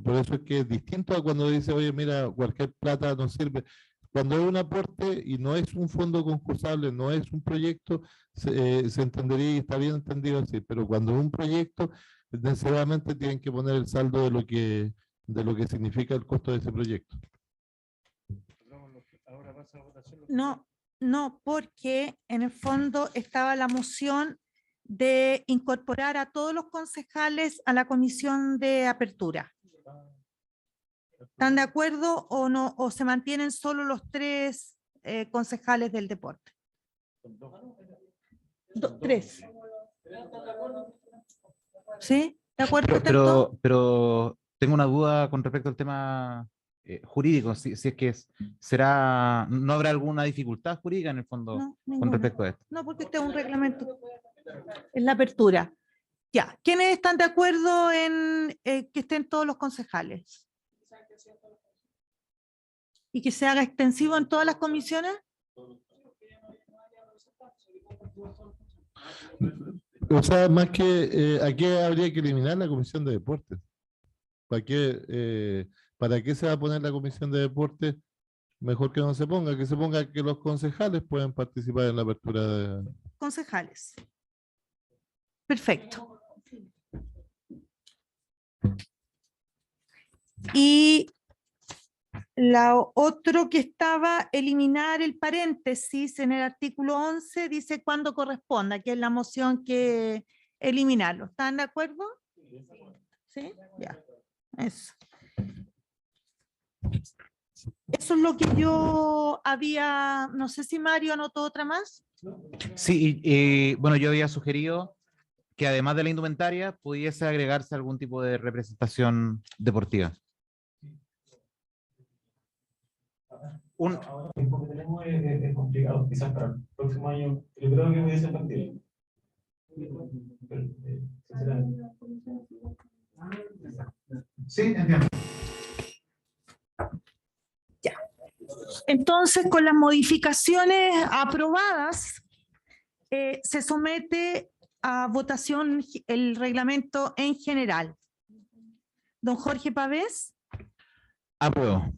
Por eso es que es distinto a cuando dice, oye, mira, cualquier plata nos sirve. Cuando es un aporte y no es un fondo concursable, no es un proyecto, se entendería y está bien entendido así. Pero cuando es un proyecto, necesariamente tienen que poner el saldo de lo que significa el costo de ese proyecto. No, no, porque en el fondo estaba la moción de incorporar a todos los concejales a la comisión de apertura. ¿Están de acuerdo o no? ¿O se mantienen solo los 3 concejales del deporte? 3. ¿Sí? ¿De acuerdo? Pero tengo una duda con respecto al tema jurídico, si es que será, ¿no habrá alguna dificultad jurídica en el fondo No, con ninguna. respecto a esto? No, porque este es un reglamento. Es la apertura. Ya. ¿Quiénes están de acuerdo en que estén todos los concejales? ¿Y que se haga extensivo en todas las comisiones? O sea, más que aquí habría que eliminar la comisión de deportes. ¿Para qué se va a poner la comisión de deportes? Mejor que no se ponga, que se ponga que los concejales puedan participar en la apertura de... Concejales. Perfecto. Y otro que estaba, eliminar el paréntesis en el artículo 11, dice cuando corresponda, que es la moción que eliminarlo. ¿Están de acuerdo? Sí, ya. Eso. Eso es lo que yo había, no sé si Mario anotó otra más. Sí, bueno, yo había sugerido que además de la indumentaria pudiese agregarse algún tipo de representación deportiva. Ahora el tiempo que tenemos es complicado, quizás para el próximo año, yo creo que pudiese partir. Sí, entiendo. Ya. Entonces, con las modificaciones aprobadas, se somete a votación el reglamento en general. Don Jorge Pavés. Apruebo.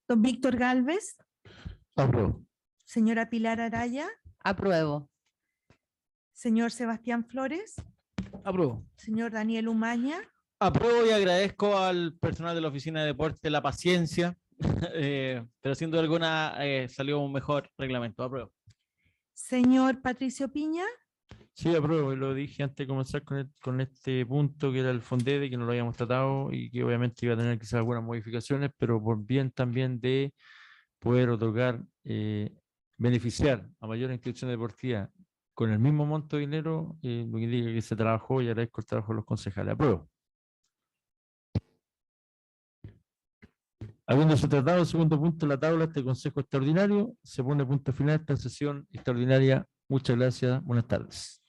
Don Víctor Gálvez. Apruebo. Señora Pilar Araya. Apruebo. Señor Sebastián Flores. Apruebo. Señor Daniel Umaña. Apruebo y agradezco al personal de la Oficina de Deporte la paciencia, pero sin duda alguna salió un mejor reglamento. Apruebo. Señor Patricio Piña. Sí, apruebo, y lo dije antes de comenzar con este punto que era el Fondede, que no lo habíamos tratado y que obviamente iba a tener quizás algunas modificaciones, pero por bien también de poder otorgar, beneficiar a mayor inscripción deportiva con el mismo monto de dinero, lo que indica que se trabajó, y agradezco el trabajo de los concejales. Apruebo. Habiéndose tratado el segundo punto de la tabla, este consejo extraordinario, se pone punto final a esta sesión extraordinaria. Muchas gracias. Buenas tardes.